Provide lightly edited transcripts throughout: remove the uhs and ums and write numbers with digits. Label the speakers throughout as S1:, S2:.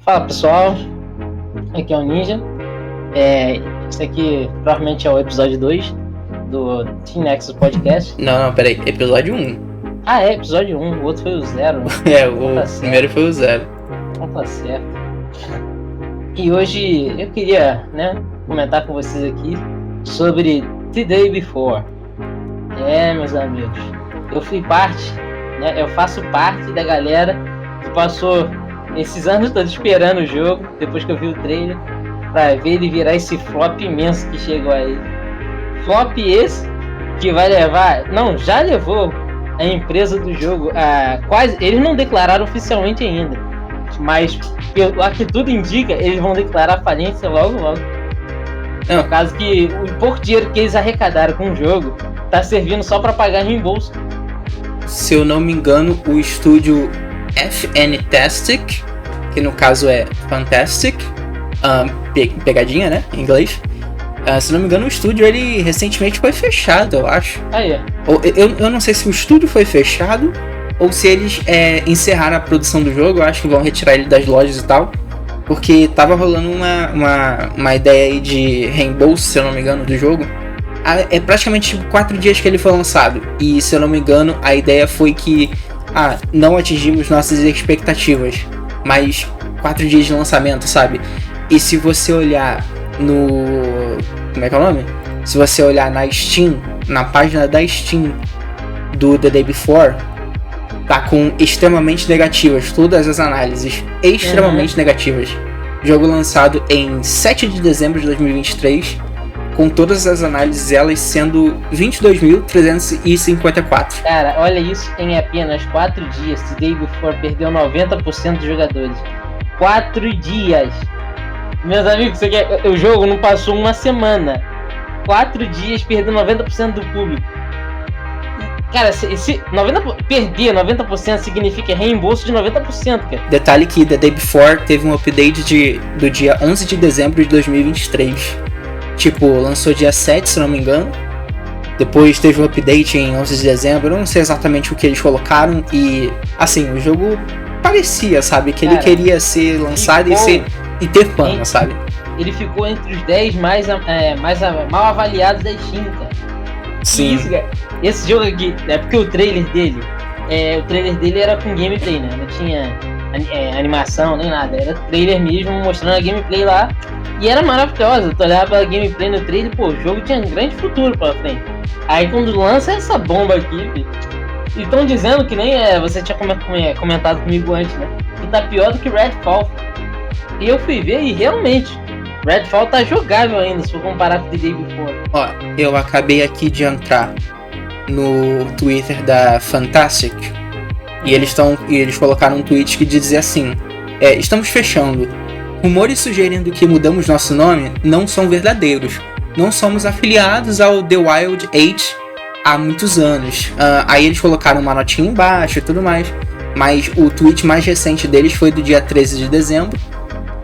S1: Fala pessoal, aqui é o Ninja. Esse aqui provavelmente é o episódio 2 do Team Nexus Podcast.
S2: Não, peraí, episódio 1.
S1: Ah, é, episódio 1, o outro foi o 0.
S2: O primeiro foi o 0.
S1: Não tá certo. E hoje eu queria, comentar com vocês aqui sobre The Day Before. Meus amigos, eu faço parte da galera que passou esses anos todos esperando o jogo, depois que eu vi o trailer, pra ver ele virar esse flop imenso que chegou aí. Flop esse que vai levar, já levou a empresa do jogo a quase, eles não declararam oficialmente ainda, mas pelo que tudo indica, eles vão declarar falência logo. No caso que o pouco dinheiro que eles arrecadaram com o jogo tá servindo só pra pagar reembolso.
S2: Se eu não me engano, o estúdio Fantastic, que no caso é Fantastic, pegadinha, né, em inglês. Se não me engano, o estúdio ele recentemente foi fechado, eu acho. Eu não sei se o estúdio foi fechado ou se eles encerraram a produção do jogo. Eu acho que vão retirar ele das lojas e tal, porque tava rolando uma ideia aí de reembolso, se eu não me engano, do jogo. É praticamente 4 dias que ele foi lançado, e se eu não me engano, a ideia foi que não atingimos nossas expectativas, mas 4 dias de lançamento, sabe? E se você olhar como é que é o nome? Se você olhar na Steam, na página da Steam do The Day Before, tá com extremamente negativas, todas as análises extremamente negativas. Jogo lançado em 7 de dezembro de 2023, com todas as análises, elas sendo 22.354.
S1: Cara, olha isso, em apenas 4 dias, The Day Before perdeu 90% dos jogadores. 4 dias! Meus amigos, o jogo não passou uma semana. 4 dias perdeu 90% do público. Cara, perder 90% significa reembolso de 90%, cara.
S2: Detalhe que The Day Before teve um update do dia 11 de dezembro de 2023. Lançou dia 7, se não me engano. Depois teve um update em 11 de dezembro. Eu não sei exatamente o que eles colocaram. E, assim, o jogo parecia, sabe? Que ele queria ser lançado e ter fama, sabe?
S1: Ele ficou entre os 10 mais mal avaliados da Steam, cara.
S2: Sim.
S1: Isso, cara. Esse jogo aqui, porque o trailer dele era com gameplay, né? Não tinha animação nem nada. Era trailer mesmo, mostrando a gameplay lá. E era maravilhosa, tu olhava pela gameplay no trailer, o jogo tinha um grande futuro pela frente. Aí quando lança essa bomba aqui, e estão dizendo que nem você tinha comentado comigo antes, né? Que tá pior do que Redfall. E eu fui ver e realmente, Redfall tá jogável ainda, se for comparar com The Day Before.
S2: Eu acabei aqui de entrar no Twitter da Fantastic, e eles colocaram um tweet que dizia assim: estamos fechando. Rumores sugerindo que mudamos nosso nome não são verdadeiros. Não somos afiliados ao The Wild 8 há muitos anos. Aí eles colocaram uma notinha embaixo e tudo mais. Mas o tweet mais recente deles foi do dia 13 de dezembro.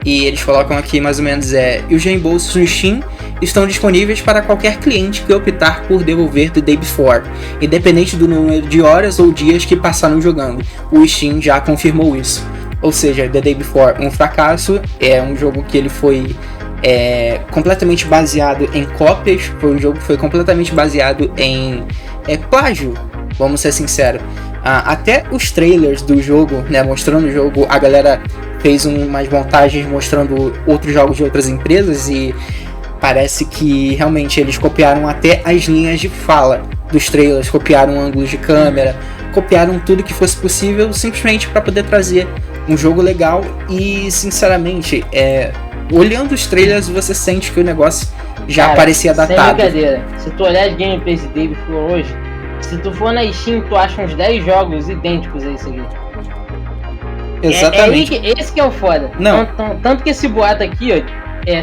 S2: E eles colocam aqui mais ou menos: e os reembolsos no Steam estão disponíveis para qualquer cliente que optar por devolver The Day Before, independente do número de horas ou dias que passaram jogando. O Steam já confirmou isso. Ou seja, The Day Before, um fracasso. É um jogo que ele foi completamente baseado em cópias. Foi um jogo que foi completamente baseado em plágio, vamos ser sinceros. Até os trailers do jogo, né, mostrando o jogo, a galera fez umas montagens mostrando outros jogos de outras empresas, e parece que realmente eles copiaram até as linhas de fala dos trailers, copiaram ângulos de câmera, copiaram tudo que fosse possível, simplesmente para poder trazer um jogo legal. E sinceramente, olhando os trailers, você sente que o negócio já parecia datado.
S1: Sem brincadeira, se tu olhar as gameplays de Day Before hoje, se tu for na Steam, tu acha uns 10 jogos idênticos a isso aqui.
S2: Exatamente.
S1: Esse que é o foda.
S2: Não.
S1: Tanto que esse boato aqui,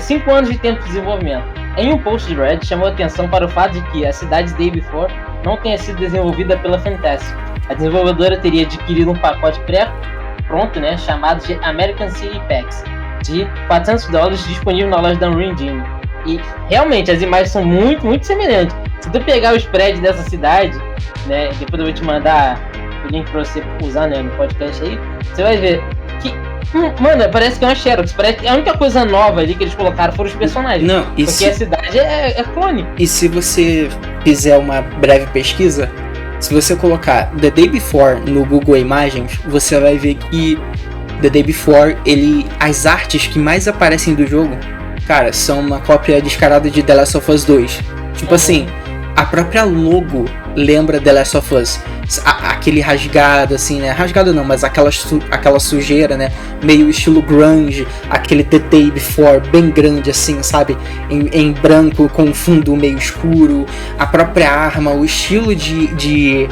S1: 5 anos de tempo de desenvolvimento. Em um post de Reddit, chamou atenção para o fato de que a cidade Day Before não tenha sido desenvolvida pela Fantastic. A desenvolvedora teria adquirido um pacote pré-pronto, né, chamado de American City Packs, de $400 disponível na loja da Unreal Engine. E realmente as imagens são muito, muito semelhantes. Se tu pegar os prédios dessa cidade, né, depois eu vou te mandar o link pra você usar, né, no podcast aí, você vai ver que Mano, parece que é uma Xerox. Parece que a única coisa nova ali que eles colocaram foram os personagens.
S2: Não,
S1: porque a cidade é clone.
S2: E se você fizer uma breve pesquisa, se você colocar The Day Before no Google Imagens, você vai ver que The Day Before, as artes que mais aparecem do jogo, cara, são uma cópia descarada de The Last of Us 2. Tipo assim, a própria logo lembra The Last of Us. Aquele rasgado, assim, né? Rasgado não, mas aquela sujeira, né? Meio estilo grunge, aquele The Day Before bem grande, assim, sabe? Em branco, com fundo meio escuro. A própria arma, o estilo de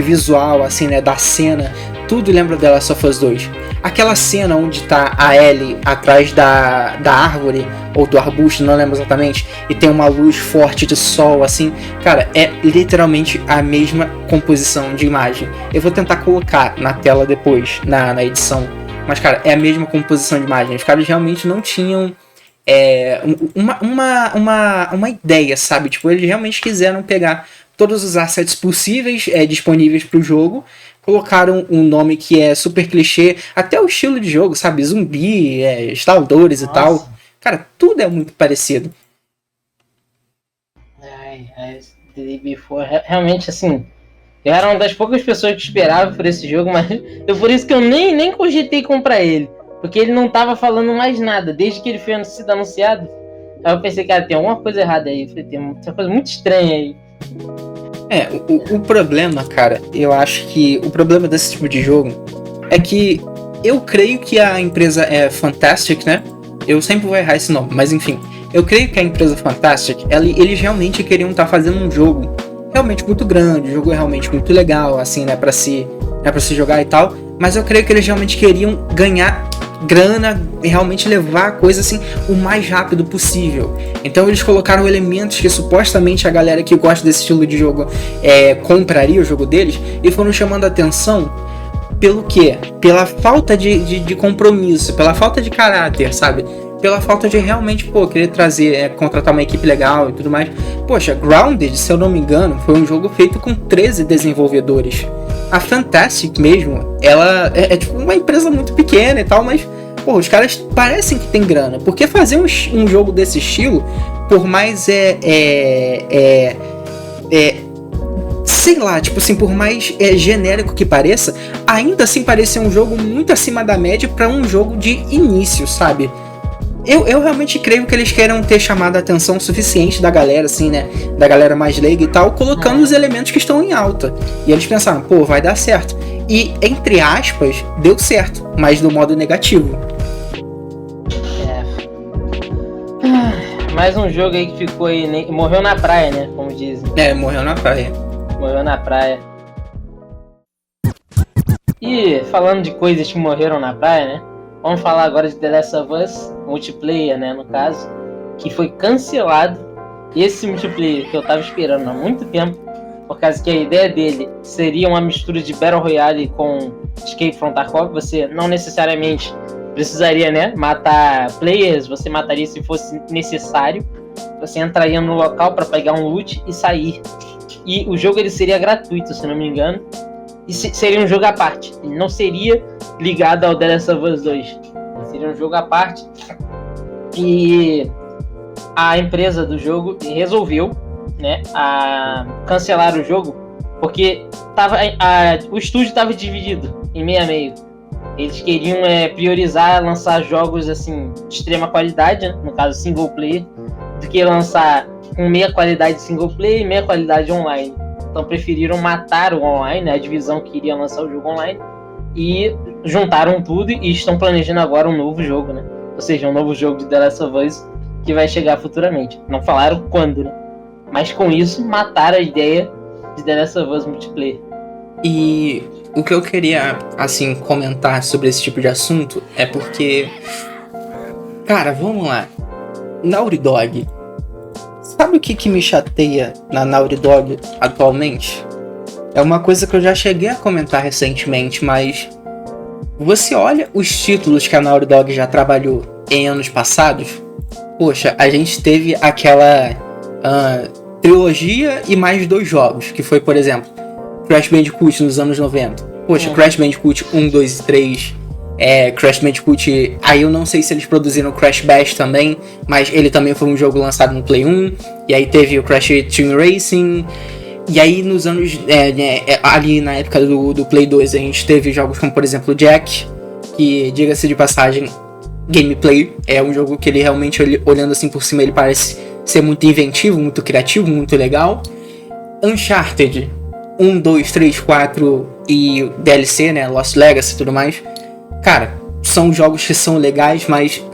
S2: visual, assim, né? Da cena. Tudo lembra The Last of Us 2. Aquela cena onde tá a Ellie atrás da árvore, ou do arbusto, não lembro exatamente, e tem uma luz forte de sol, assim, cara, é literalmente a mesma composição de imagem. Eu vou tentar colocar na tela depois, na edição, mas, cara, é a mesma composição de imagem. Os caras realmente não tinham uma ideia, sabe? Tipo, eles realmente quiseram pegar todos os assets possíveis disponíveis pro jogo, colocaram um nome que é super clichê, até o estilo de jogo, sabe? Zumbi, estaldores e tal. Cara, tudo é muito parecido.
S1: The Day Before, realmente, assim, eu era uma das poucas pessoas que esperava por esse jogo, mas por isso que eu nem cogitei comprar ele, porque ele não tava falando mais nada, desde que ele foi sido anunciado. Aí eu pensei, cara, tem alguma coisa errada aí, tem uma coisa muito estranha aí.
S2: O problema, cara, eu acho que o problema desse tipo de jogo é que eu creio que a empresa é Fantastic, né? Eu sempre vou errar esse nome, mas enfim. Eu creio que a empresa Fantastic, eles realmente queriam estar fazendo um jogo realmente muito grande, um jogo realmente muito legal, assim, né, pra se jogar e tal. Mas eu creio que eles realmente queriam ganhar grana e realmente levar a coisa assim o mais rápido possível. Então eles colocaram elementos que supostamente a galera que gosta desse estilo de jogo compraria o jogo deles, e foram chamando a atenção pelo quê? Pela falta de compromisso, pela falta de caráter, sabe? Pela falta de realmente, querer trazer, contratar uma equipe legal e tudo mais. Poxa, Grounded, se eu não me engano, foi um jogo feito com 13 desenvolvedores. A Fantastic mesmo, ela é tipo uma empresa muito pequena e tal, mas, os caras parecem que tem grana. Porque fazer um jogo desse estilo, por mais sei lá, tipo assim, por mais genérico que pareça, ainda assim parece um jogo muito acima da média para um jogo de início, sabe? Eu realmente creio que eles queiram ter chamado a atenção suficiente da galera, assim, né? Da galera mais leiga e tal, colocando os elementos que estão em alta. E eles pensaram, vai dar certo. E, entre aspas, deu certo, mas do modo negativo.
S1: Mais um jogo aí que ficou aí, morreu na praia, né? Como dizem.
S2: Morreu na praia.
S1: Morreu na praia. E falando de coisas que morreram na praia, né? Vamos falar agora de The Last of Us, multiplayer, né, no caso, que foi cancelado. Esse multiplayer que eu tava esperando há muito tempo, por causa que a ideia dele seria uma mistura de Battle Royale com Escape from Tarkov. Você não necessariamente precisaria, né, matar players, você mataria se fosse necessário. Você entraria no local para pegar um loot e sair. E o jogo ele seria gratuito, se não me engano. E seria um jogo à parte. Ele não seria ligado ao The Last of Us 2. Ele seria um jogo à parte. E a empresa do jogo resolveu, né, cancelar o jogo, porque o estúdio estava dividido em meio a meio. Eles queriam priorizar lançar jogos assim, de extrema qualidade, né, no caso single player, do que lançar com meia qualidade single player e meia qualidade online. Então preferiram matar o online, né, a divisão que iria lançar o jogo online, e juntaram tudo e estão planejando agora um novo jogo, né? Ou seja, um novo jogo de The Last of Us que vai chegar futuramente. Não falaram quando, né? Mas com isso mataram a ideia de The Last of Us multiplayer.
S2: E o que eu queria, assim, comentar sobre esse tipo de assunto é porque, cara, vamos lá. Naughty Dog. Sabe o que me chateia na Naughty Dog atualmente? É uma coisa que eu já cheguei a comentar recentemente, mas você olha os títulos que a Naughty Dog já trabalhou em anos passados. Poxa, a gente teve aquela trilogia e mais 2 jogos, que foi, por exemplo, Crash Bandicoot nos anos 90. Poxa, Crash Bandicoot 1, 2 e 3. Crash Bandicoot, aí eu não sei se eles produziram Crash Bash também, mas ele também foi um jogo lançado no Play 1, e aí teve o Crash Team Racing, e aí nos anos, ali na época do Play 2 a gente teve jogos como, por exemplo, Jack, que, diga-se de passagem, gameplay, é um jogo que ele realmente, olhando assim por cima, ele parece ser muito inventivo, muito criativo, muito legal. Uncharted 1, 2, 3, 4 e DLC, né, Lost Legacy e tudo mais. Cara, são jogos que são legais, mas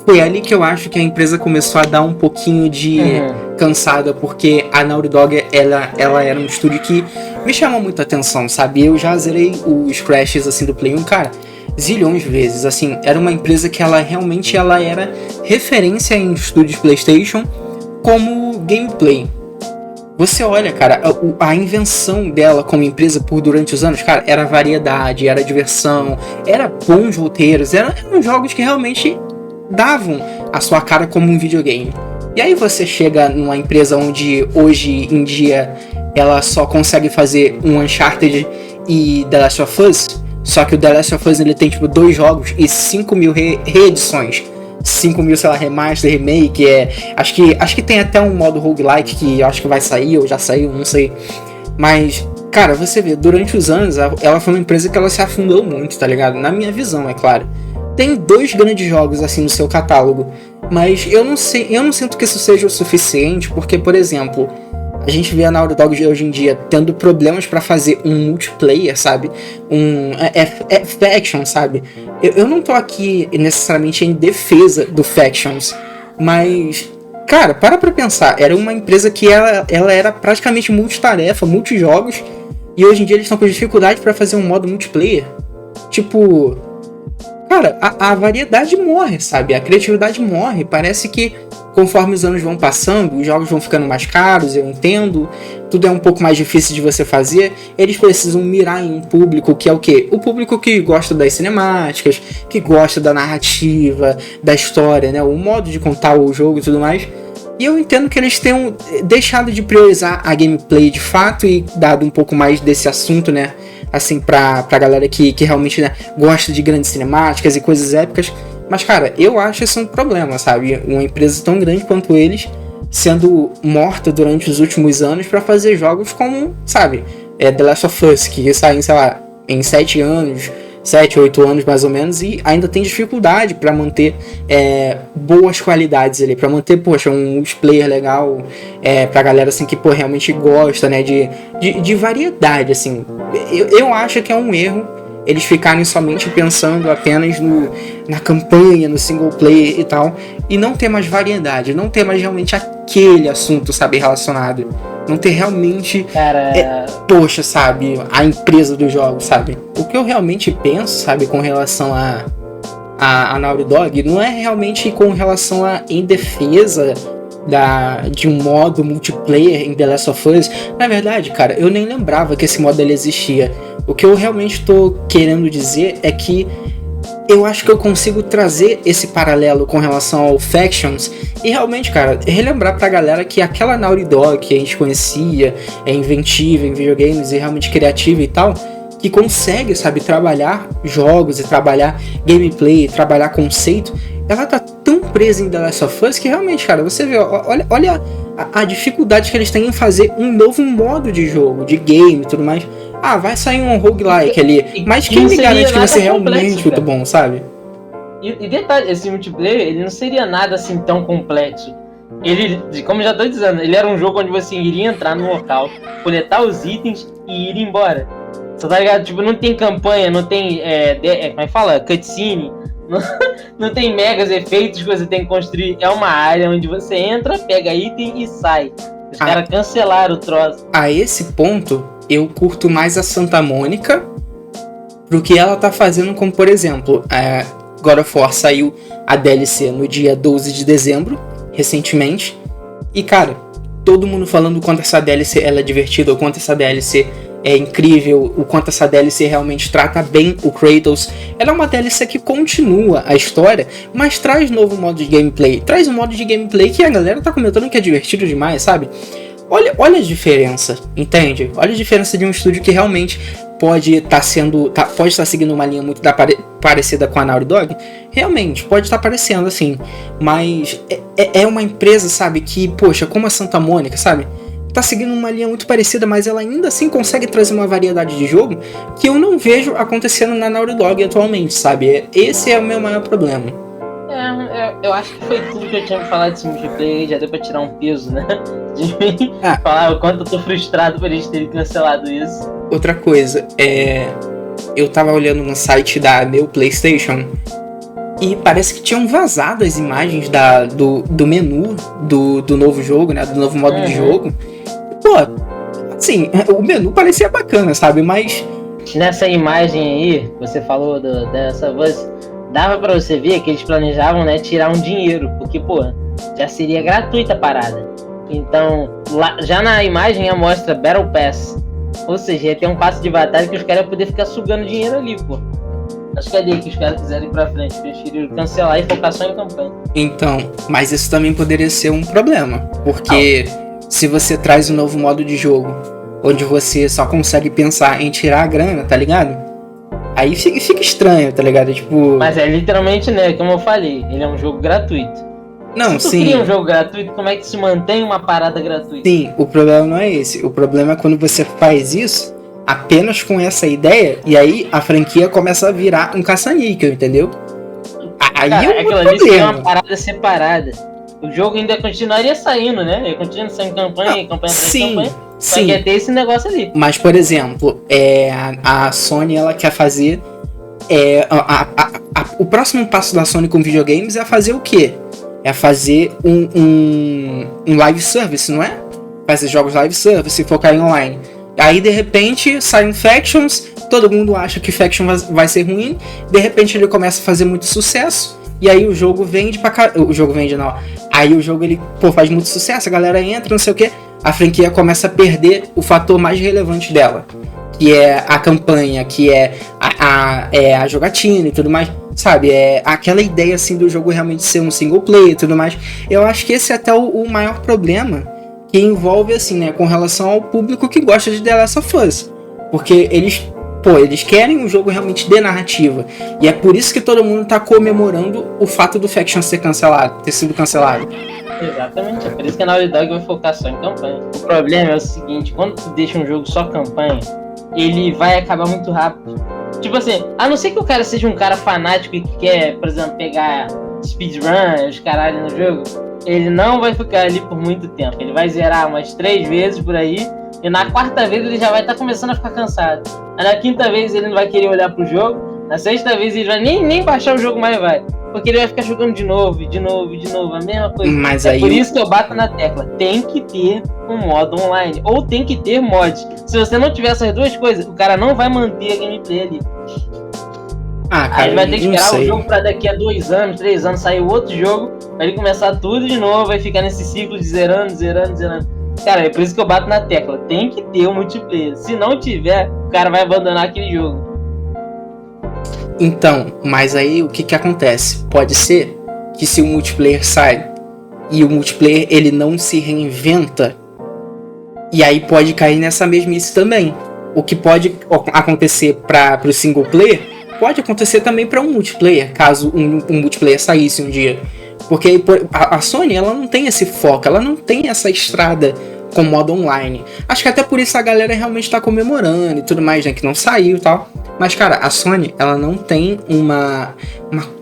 S2: foi ali que eu acho que a empresa começou a dar um pouquinho de cansada, porque a Naughty Dog, ela era um estúdio que me chamou muita atenção, sabe? Eu já zerei os Crashes, assim, do Play 1, cara, zilhões de vezes, assim, era uma empresa que ela era referência em estúdios PlayStation como gameplay. Você olha, cara, a invenção dela como empresa durante os anos, cara, era variedade, era diversão, era bons roteiros, eram jogos que realmente davam a sua cara como um videogame. E aí você chega numa empresa onde hoje em dia ela só consegue fazer um Uncharted e The Last of Us, só que o The Last of Us ele tem tipo 2 jogos e 5 mil reedições. 5 mil, sei lá, remaster, remake, acho que tem até um modo roguelike que eu acho que vai sair, ou já saiu, não sei. Mas, cara, você vê, durante os anos, ela foi uma empresa que ela se afundou muito, tá ligado? Na minha visão, é claro. Tem 2 grandes jogos, assim, no seu catálogo, mas eu não sinto que isso seja o suficiente, porque, por exemplo, a gente vê a Naughty Dog hoje em dia tendo problemas pra fazer um multiplayer, sabe? Faction, sabe? Eu não tô aqui necessariamente em defesa do Factions, mas, cara, para pra pensar. Era uma empresa que ela era praticamente multitarefa, multijogos, e hoje em dia eles estão com dificuldade pra fazer um modo multiplayer. Tipo, cara, a variedade morre, sabe? A criatividade morre. Parece que conforme os anos vão passando, os jogos vão ficando mais caros, eu entendo, tudo é um pouco mais difícil de você fazer, eles precisam mirar em um público que é o quê? O público que gosta das cinemáticas, que gosta da narrativa, da história, né? O modo de contar o jogo e tudo mais. E eu entendo que eles tenham deixado de priorizar a gameplay de fato e dado um pouco mais desse assunto, né? Assim, pra galera que realmente, né, gosta de grandes cinemáticas e coisas épicas. Mas, cara, eu acho isso um problema, sabe? Uma empresa tão grande quanto eles sendo morta durante os últimos anos pra fazer jogos como, sabe? The Last of Us, que saem, sei lá, em 7 anos, 7, 8 anos mais ou menos, e ainda tem dificuldade pra manter boas qualidades ali, pra manter, poxa, um multiplayer legal, pra galera, assim, que, pô, realmente gosta, né, de variedade, assim. Eu acho que é um erro eles ficarem somente pensando apenas na campanha, no single player e tal, e não ter mais variedade, não ter mais realmente aquele assunto, sabe, relacionado. Não ter realmente, poxa, sabe, a empresa do jogo, sabe. O que eu realmente penso, sabe, com relação a Naughty Dog, não é realmente com relação em defesa de um modo multiplayer em The Last of Us. Na verdade, cara, eu nem lembrava que esse modo ele existia. O que eu realmente tô querendo dizer é que eu acho que eu consigo trazer esse paralelo com relação ao Factions e realmente, cara, relembrar pra galera que aquela Naughty Dog que a gente conhecia, é inventiva em videogames e realmente criativa e tal, que consegue, sabe, trabalhar jogos e trabalhar gameplay, trabalhar conceito, ela tá tão presa em The Last of Us que realmente, cara, você vê, olha a dificuldade que eles têm em fazer um novo modo de jogo, de game e tudo mais. Ah, vai sair um roguelike ali, mas quem me garante que vai ser realmente muito bom, sabe?
S1: E detalhe, esse multiplayer, ele não seria nada assim tão complexo. Ele, como eu já tô dizendo, ele era um jogo onde você iria entrar no local, coletar os itens e ir embora. Você tá ligado? Tipo, não tem campanha, não tem, como é que fala? Cutscene. Não tem megas efeitos que você tem que construir. É uma área onde você entra, pega item e sai. Os caras cancelaram o troço.
S2: A esse ponto, eu curto mais a Santa Mônica pro que ela tá fazendo, como por exemplo, God of War saiu a DLC no dia 12 de dezembro, recentemente. E cara, todo mundo falando o quanto essa DLC ela é divertida, o quanto essa DLC é incrível, o quanto essa DLC realmente trata bem o Kratos. Ela é uma DLC que continua a história, mas traz novo modo de gameplay. Traz um modo de gameplay que a galera tá comentando que é divertido demais, sabe? Olha a diferença, entende? Olha a diferença de um estúdio que realmente pode estar seguindo uma linha muito parecida com a Naughty Dog. Realmente, pode estar parecendo, assim. Mas é uma empresa, sabe, que, poxa, como a Santa Mônica, sabe? Tá seguindo uma linha muito parecida, mas ela ainda assim consegue trazer uma variedade de jogo que eu não vejo acontecendo na Naughty Dog atualmente, sabe? Esse é o meu maior problema.
S1: Eu acho que foi tudo que eu tinha pra falar desse multiplayer, já deu pra tirar um peso, né? De mim, falar o quanto eu tô frustrado por eles terem cancelado isso.
S2: Outra coisa, eu tava olhando no site da meu PlayStation e parece que tinham vazado as imagens do menu do novo jogo, né? Do novo modo de jogo. Pô, assim, o menu parecia bacana, sabe? Mas...
S1: Nessa imagem aí, você falou dessa voz, dava pra você ver que eles planejavam, né, tirar um dinheiro, porque, pô, já seria gratuita a parada. Então, já na imagem mostra Battle Pass, ou seja, ia ter um passe de batalha que os caras iam poder ficar sugando dinheiro ali, pô. Acho que é ali que os caras quiserem ir pra frente, preferiram cancelar e focar só em campanha.
S2: Então, mas isso também poderia ser um problema, porque se você traz um novo modo de jogo, onde você só consegue pensar em tirar a grana, tá ligado? Aí fica estranho, tá ligado? Tipo...
S1: Mas é literalmente, né, como eu falei, ele é um jogo gratuito.
S2: Não,
S1: se tu cria um jogo gratuito, como é que se mantém uma parada gratuita?
S2: Sim, o problema não é esse. O problema é quando você faz isso apenas com essa ideia, e aí a franquia começa a virar um caça-níquel, entendeu? Aí
S1: cara,
S2: é um
S1: aquilo
S2: problema.
S1: ali é uma parada separada. O jogo ainda continuaria saindo, né? Ele continua saindo campanha, campanha atrás de campanha. Só que ia ter esse negócio ali.
S2: Mas, por exemplo, a Sony, ela quer fazer... o próximo passo da Sony com videogames é fazer o quê? É fazer um live service, não é? Fazer jogos live service e focar em online. Aí, de repente, saem Factions, todo mundo acha que Faction vai ser ruim, de repente ele começa a fazer muito sucesso, e aí o jogo vende pra caralho. O jogo vende, não. Aí o jogo, ele, faz muito sucesso, a galera entra, não sei o que, a franquia começa a perder o fator mais relevante dela, que é a campanha, que é a jogatina e tudo mais, sabe? É aquela ideia, assim, do jogo realmente ser um single player e tudo mais. Eu acho que esse é até o maior problema que envolve, assim, né, com relação ao público que gosta de The Last of Us. Porque eles querem um jogo realmente de narrativa. E é por isso que todo mundo tá comemorando o fato do Faction ter sido cancelado.
S1: Exatamente, é por isso que a Naughty Dog vai focar só em campanha. O problema é o seguinte, quando tu deixa um jogo só campanha, ele vai acabar muito rápido. Tipo assim, a não ser que o cara seja um cara fanático e que quer, por exemplo, pegar speedrun, os caralho no jogo, ele não vai ficar ali por muito tempo. Ele vai zerar umas 3 vezes por aí, e na 4ª vez ele já vai estar começando a ficar cansado. Aí na 5ª vez ele não vai querer olhar pro jogo, na 6ª vez ele vai nem baixar o jogo mais, vai. Porque ele vai ficar jogando de novo, a mesma coisa.
S2: Mas
S1: aí por isso que eu bato na tecla, tem que ter um modo online, ou tem que ter mods. Se você não tiver essas duas coisas, o cara não vai manter a gameplay ali.
S2: Cara,
S1: aí vai ter que esperar o jogo pra daqui a 2 anos, 3 anos sair outro jogo, pra ele começar tudo de novo, vai ficar nesse ciclo de zerando. Cara, é por isso que eu bato na tecla, tem que ter um multiplayer. Se não tiver, o cara vai abandonar aquele jogo.
S2: Então, mas aí o que acontece? Pode ser que se o multiplayer sai e o multiplayer ele não se reinventa, e aí pode cair nessa mesmice também. O que pode acontecer para o single player pode acontecer também para um multiplayer, caso um multiplayer saísse um dia. Porque a Sony, ela não tem esse foco, ela não tem essa estrada com modo online. Acho que até por isso a galera realmente tá comemorando e tudo mais, né, que não saiu e tal. Mas, cara, a Sony, ela não tem uma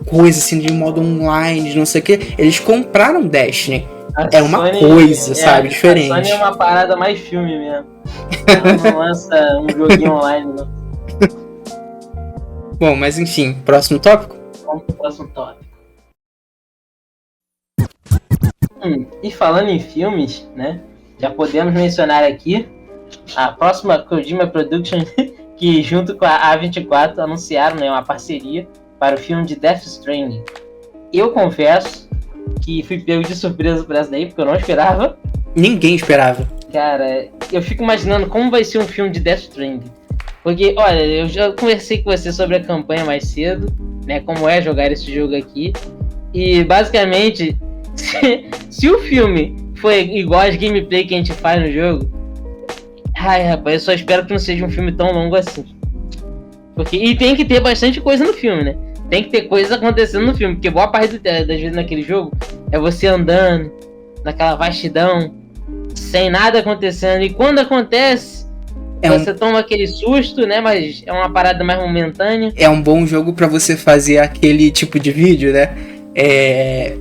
S2: coisa assim de modo online, de não sei o que. Eles compraram Destiny. É uma Sony, coisa, sabe, diferente.
S1: A Sony é uma parada mais filme mesmo. Ela não lança um joguinho online, não.
S2: Bom, mas enfim, próximo tópico?
S1: Vamos pro próximo tópico. E falando em filmes, né, já podemos mencionar aqui a próxima Kojima Production, que junto com a A24 anunciaram, né, uma parceria para o filme de Death Stranding. Eu confesso que fui pego de surpresa por essa daí, porque eu não esperava.
S2: Ninguém esperava.
S1: Cara, eu fico imaginando como vai ser um filme de Death Stranding. Porque, olha, eu já conversei com você sobre a campanha mais cedo, né, como é jogar esse jogo aqui. E, basicamente, se o filme for igual as gameplay que a gente faz no jogo, ai, rapaz, eu só espero que não seja um filme tão longo assim. E tem que ter bastante coisa no filme, né? Tem que ter coisa acontecendo no filme, porque boa parte das vezes naquele jogo é você andando naquela vastidão, sem nada acontecendo. E quando acontece, você toma aquele susto, né? Mas é uma parada mais momentânea.
S2: É um bom jogo pra você fazer aquele tipo de vídeo, né?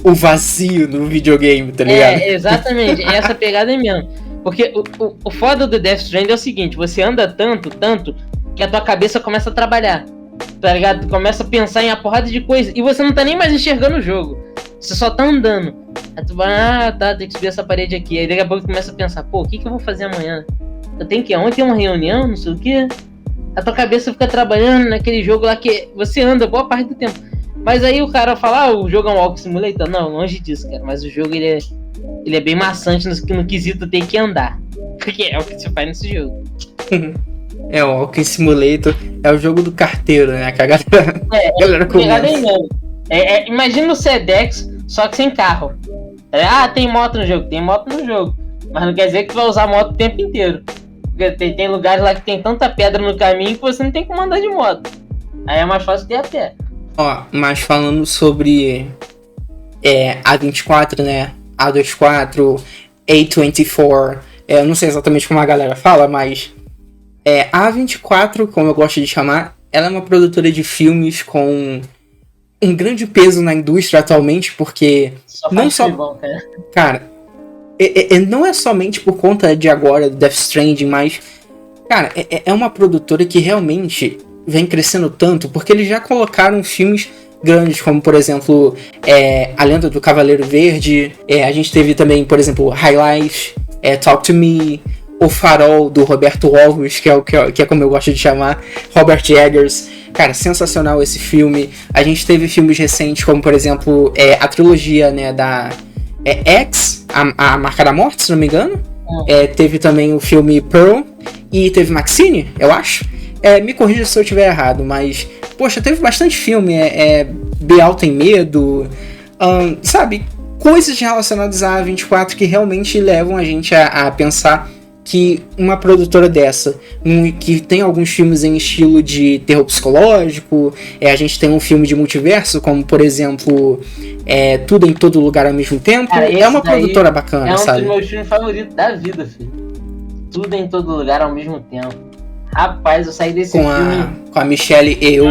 S2: O vazio no videogame, tá ligado?
S1: Exatamente. Essa pegada é mesmo. Porque o foda do Death Stranding é o seguinte, você anda tanto, que a tua cabeça começa a trabalhar, tá ligado? Tu começa a pensar em uma porrada de coisa e você não tá nem mais enxergando o jogo. Você só tá andando. Aí tu vai, tem que subir essa parede aqui. Aí daqui a pouco tu começa a pensar, o que eu vou fazer amanhã? Eu tenho que ir ontem, tem uma reunião, não sei o que. A tua cabeça fica trabalhando naquele jogo lá que você anda boa parte do tempo. Mas aí o cara fala, o jogo é um Walk Simulator. Não, longe disso, cara. Mas o jogo, ele é bem maçante no quesito ter que andar. Porque é o que você faz nesse jogo.
S2: O Walking Simulator é o jogo do carteiro, né? Que a galera começa.
S1: Imagina o Sedex, só que sem carro. Tem moto no jogo. Tem moto no jogo. Mas não quer dizer que tu vai usar moto o tempo inteiro. Porque tem lugares lá que tem tanta pedra no caminho que você não tem como andar de moto. Aí é mais fácil ter a pé.
S2: Mas falando sobre A24, né? A24, A24, eu não sei exatamente como a galera fala, mas a A24, como eu gosto de chamar, ela é uma produtora de filmes com um grande peso na indústria atualmente, porque não só...
S1: Bom,
S2: cara, não é somente por conta de agora do Death Stranding, mas, cara, é uma produtora que realmente vem crescendo tanto, porque eles já colocaram filmes grandes, como, por exemplo, A Lenda do Cavaleiro Verde, a gente teve também, por exemplo, High Life, Talk to Me, O Farol, do Roberto Olvos, que é como eu gosto de chamar, Robert Eggers. Cara, sensacional esse filme. A gente teve filmes recentes, como, por exemplo, a trilogia, né, da X, a Marca da Morte, se não me engano. Teve também o filme Pearl, e teve Maxine, eu acho. Me corrija se eu estiver errado, mas, poxa, teve bastante filme. Bial Tem Medo, sabe? Coisas relacionadas à A24 que realmente levam a gente a pensar que uma produtora dessa, que tem alguns filmes em estilo de terror psicológico, a gente tem um filme de multiverso, como, por exemplo, Tudo em Todo Lugar ao Mesmo Tempo.
S1: Cara,
S2: é uma produtora bacana, sabe?
S1: É um dos meus filmes favoritos da vida, filho. Tudo em Todo Lugar ao Mesmo Tempo. Rapaz, eu saí desse filme...
S2: Com a Michelle e eu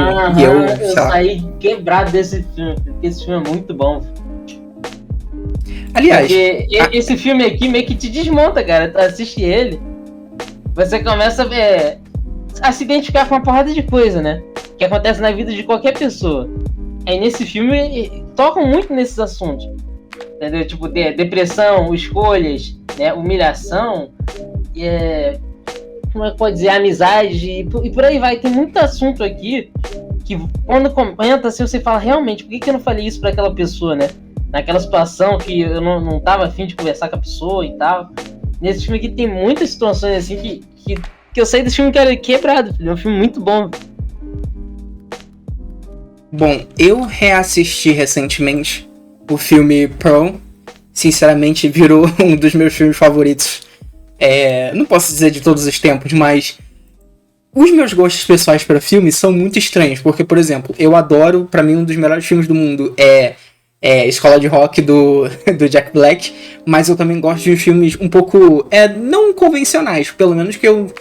S1: saí quebrado desse filme, porque esse filme é muito bom.
S2: Aliás...
S1: Porque esse filme aqui meio que te desmonta, cara. Tu assiste ele, você começa a se identificar com uma porrada de coisa, né? Que acontece na vida de qualquer pessoa. Aí nesse filme, tocam muito nesses assuntos. Entendeu? Tipo, depressão, escolhas, né? Humilhação, como é que pode dizer, amizade e por aí vai. Tem muito assunto aqui que quando comenta assim, você fala, realmente, por que eu não falei isso pra aquela pessoa, né? Naquela situação que eu não tava afim de conversar com a pessoa e tal. Nesse filme aqui tem muitas situações assim que eu saí desse filme, cara, quebrado, filho. É um filme muito bom.
S2: Bom, eu reassisti recentemente o filme Pearl. Sinceramente, virou um dos meus filmes favoritos. Não posso dizer de todos os tempos, mas os meus gostos pessoais para filmes são muito estranhos. Porque, por exemplo, eu adoro, para mim, um dos melhores filmes do mundo Escola de Rock do Jack Black, mas eu também gosto de filmes um pouco não convencionais, pelo menos que eu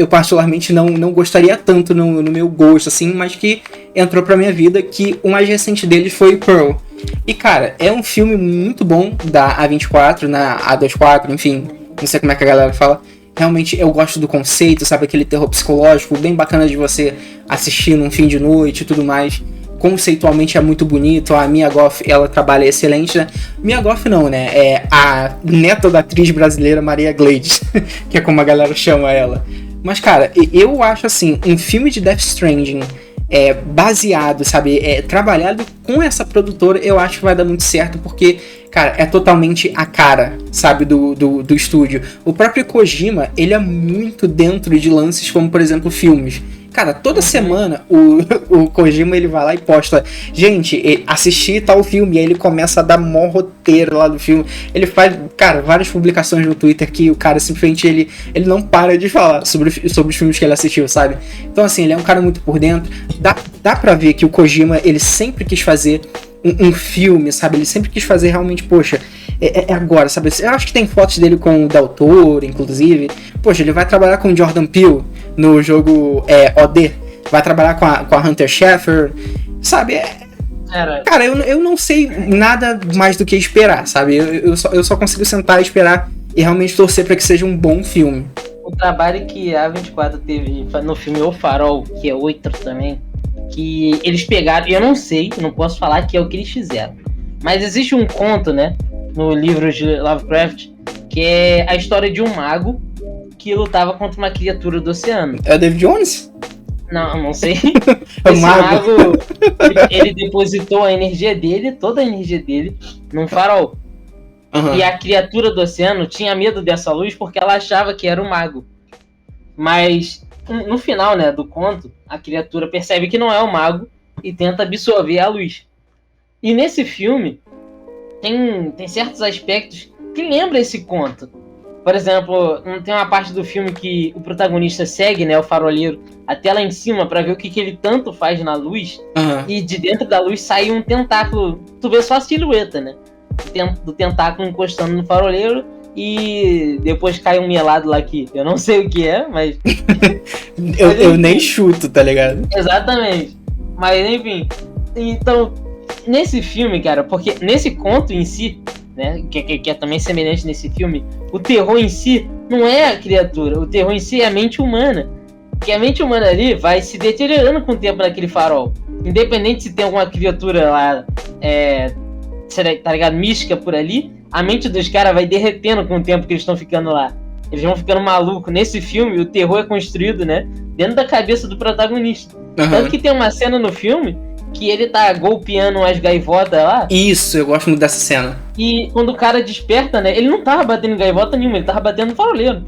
S2: particularmente não gostaria tanto no meu gosto, assim, mas que entrou pra minha vida, que o mais recente deles foi Pearl. E, cara, é um filme muito bom da A24, na A24, enfim, não sei como é que a galera fala. Realmente eu gosto do conceito, sabe, aquele terror psicológico bem bacana de você assistir num fim de noite e tudo mais. Conceitualmente é muito bonito. A Mia Goth, ela trabalha excelente, né? Mia Goth não, né? É a neta da atriz brasileira Maria Gleides, que é como a galera chama ela. Mas, cara, eu acho assim, um filme de Death Stranding baseado, sabe? Trabalhado com essa produtora, eu acho que vai dar muito certo, porque, cara, é totalmente a cara, sabe, do estúdio. O próprio Kojima, ele é muito dentro de lances como, por exemplo, filmes. Cara, toda semana o Kojima ele vai lá e posta: gente, assisti tal filme. E aí ele começa a dar mó roteiro lá do filme. Ele faz, cara, várias publicações no Twitter que o cara simplesmente ele não para de falar sobre os filmes que ele assistiu, sabe? Então, assim, ele é um cara muito por dentro. Dá pra ver que o Kojima, ele sempre quis fazer um filme, sabe? Ele sempre quis fazer realmente, poxa, é agora, sabe? Eu acho que tem fotos dele com o Del Toro, inclusive. Poxa, ele vai trabalhar com o Jordan Peele no jogo OD. Vai trabalhar com a Hunter Schafer, sabe? Cara, eu não sei nada mais do que esperar, sabe? Eu só consigo sentar e esperar e realmente torcer pra que seja um bom filme.
S1: O trabalho que a A24 teve no filme O Farol, que é outro também, que eles pegaram, eu não sei, não posso falar que é o que eles fizeram, mas existe um conto, né, no livro de Lovecraft, que é a história de um mago que lutava contra uma criatura do oceano.
S2: É o David Jones?
S1: Não sei.
S2: É o
S1: Esse
S2: mago,
S1: ele depositou a energia dele, toda a energia dele, num farol.
S2: Uhum.
S1: E a criatura do oceano tinha medo dessa luz porque ela achava que era um mago. Mas no final, né, do conto, a criatura percebe que não é um mago e tenta absorver a luz. E nesse filme tem certos aspectos que lembram esse conto. Por exemplo, tem uma parte do filme que o protagonista segue, né, o faroleiro, até lá em cima pra ver o que ele tanto faz na luz.
S2: Uhum.
S1: E de dentro da luz sai um tentáculo. Tu vê só a silhueta, né? Do tentáculo encostando no faroleiro. E depois cai um melado lá que eu não sei o que é, mas...
S2: eu nem chuto, tá ligado?
S1: Exatamente. Mas enfim. Então, nesse filme, cara, porque nesse conto em si, né, que é também semelhante nesse filme, o terror em si não é a criatura, o terror em si é a mente humana. Que a mente humana ali vai se deteriorando com o tempo naquele farol. Independente se tem alguma criatura lá, tá ligado, mística por ali, a mente dos caras vai derretendo com o tempo que eles estão ficando lá. Eles vão ficando malucos. Nesse filme, o terror é construído, né, dentro da cabeça do protagonista.
S2: Uhum.
S1: Tanto que tem uma cena no filme que ele tá golpeando umas gaivotas lá.
S2: Isso, eu gosto muito dessa cena.
S1: E quando o cara desperta, né, ele não tava batendo em gaivota nenhuma, ele tava batendo no faroleiro.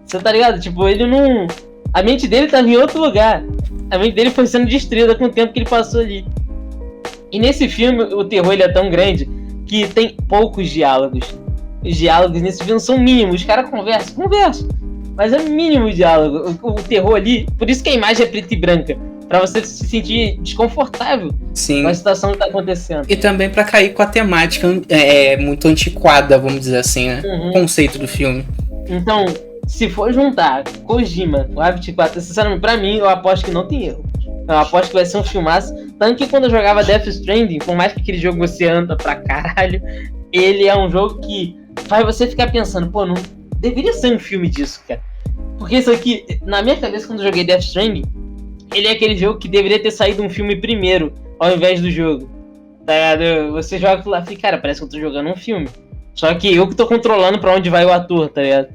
S1: Você tá ligado? Tipo, ele não... A mente dele tava em outro lugar. A mente dele foi sendo destruída com o tempo que ele passou ali. E nesse filme, o terror ele é tão grande que tem poucos diálogos. Os diálogos nesse filme são mínimos. Os caras conversam. Mas é mínimo o diálogo. O terror ali... Por isso que a imagem é preta e branca. Pra você se sentir desconfortável.
S2: Sim.
S1: Com a situação que tá acontecendo.
S2: E também pra cair com a temática muito antiquada, vamos dizer assim, né? O conceito do filme.
S1: Então, se for juntar Kojima, o A24, sinceramente, pra mim, eu aposto que não tem erro. Eu aposto que vai ser um filmaço. Tanto que quando eu jogava Death Stranding, por mais que aquele jogo você anda pra caralho, ele é um jogo que faz você ficar pensando, pô, não deveria ser um filme disso, cara. Porque isso aqui, na minha cabeça, quando eu joguei Death Stranding, ele é aquele jogo que deveria ter saído um filme primeiro, ao invés do jogo. Tá ligado? Você joga aquilo lá e fica, cara, parece que eu tô jogando um filme. Só que eu que tô controlando pra onde vai o ator, tá ligado?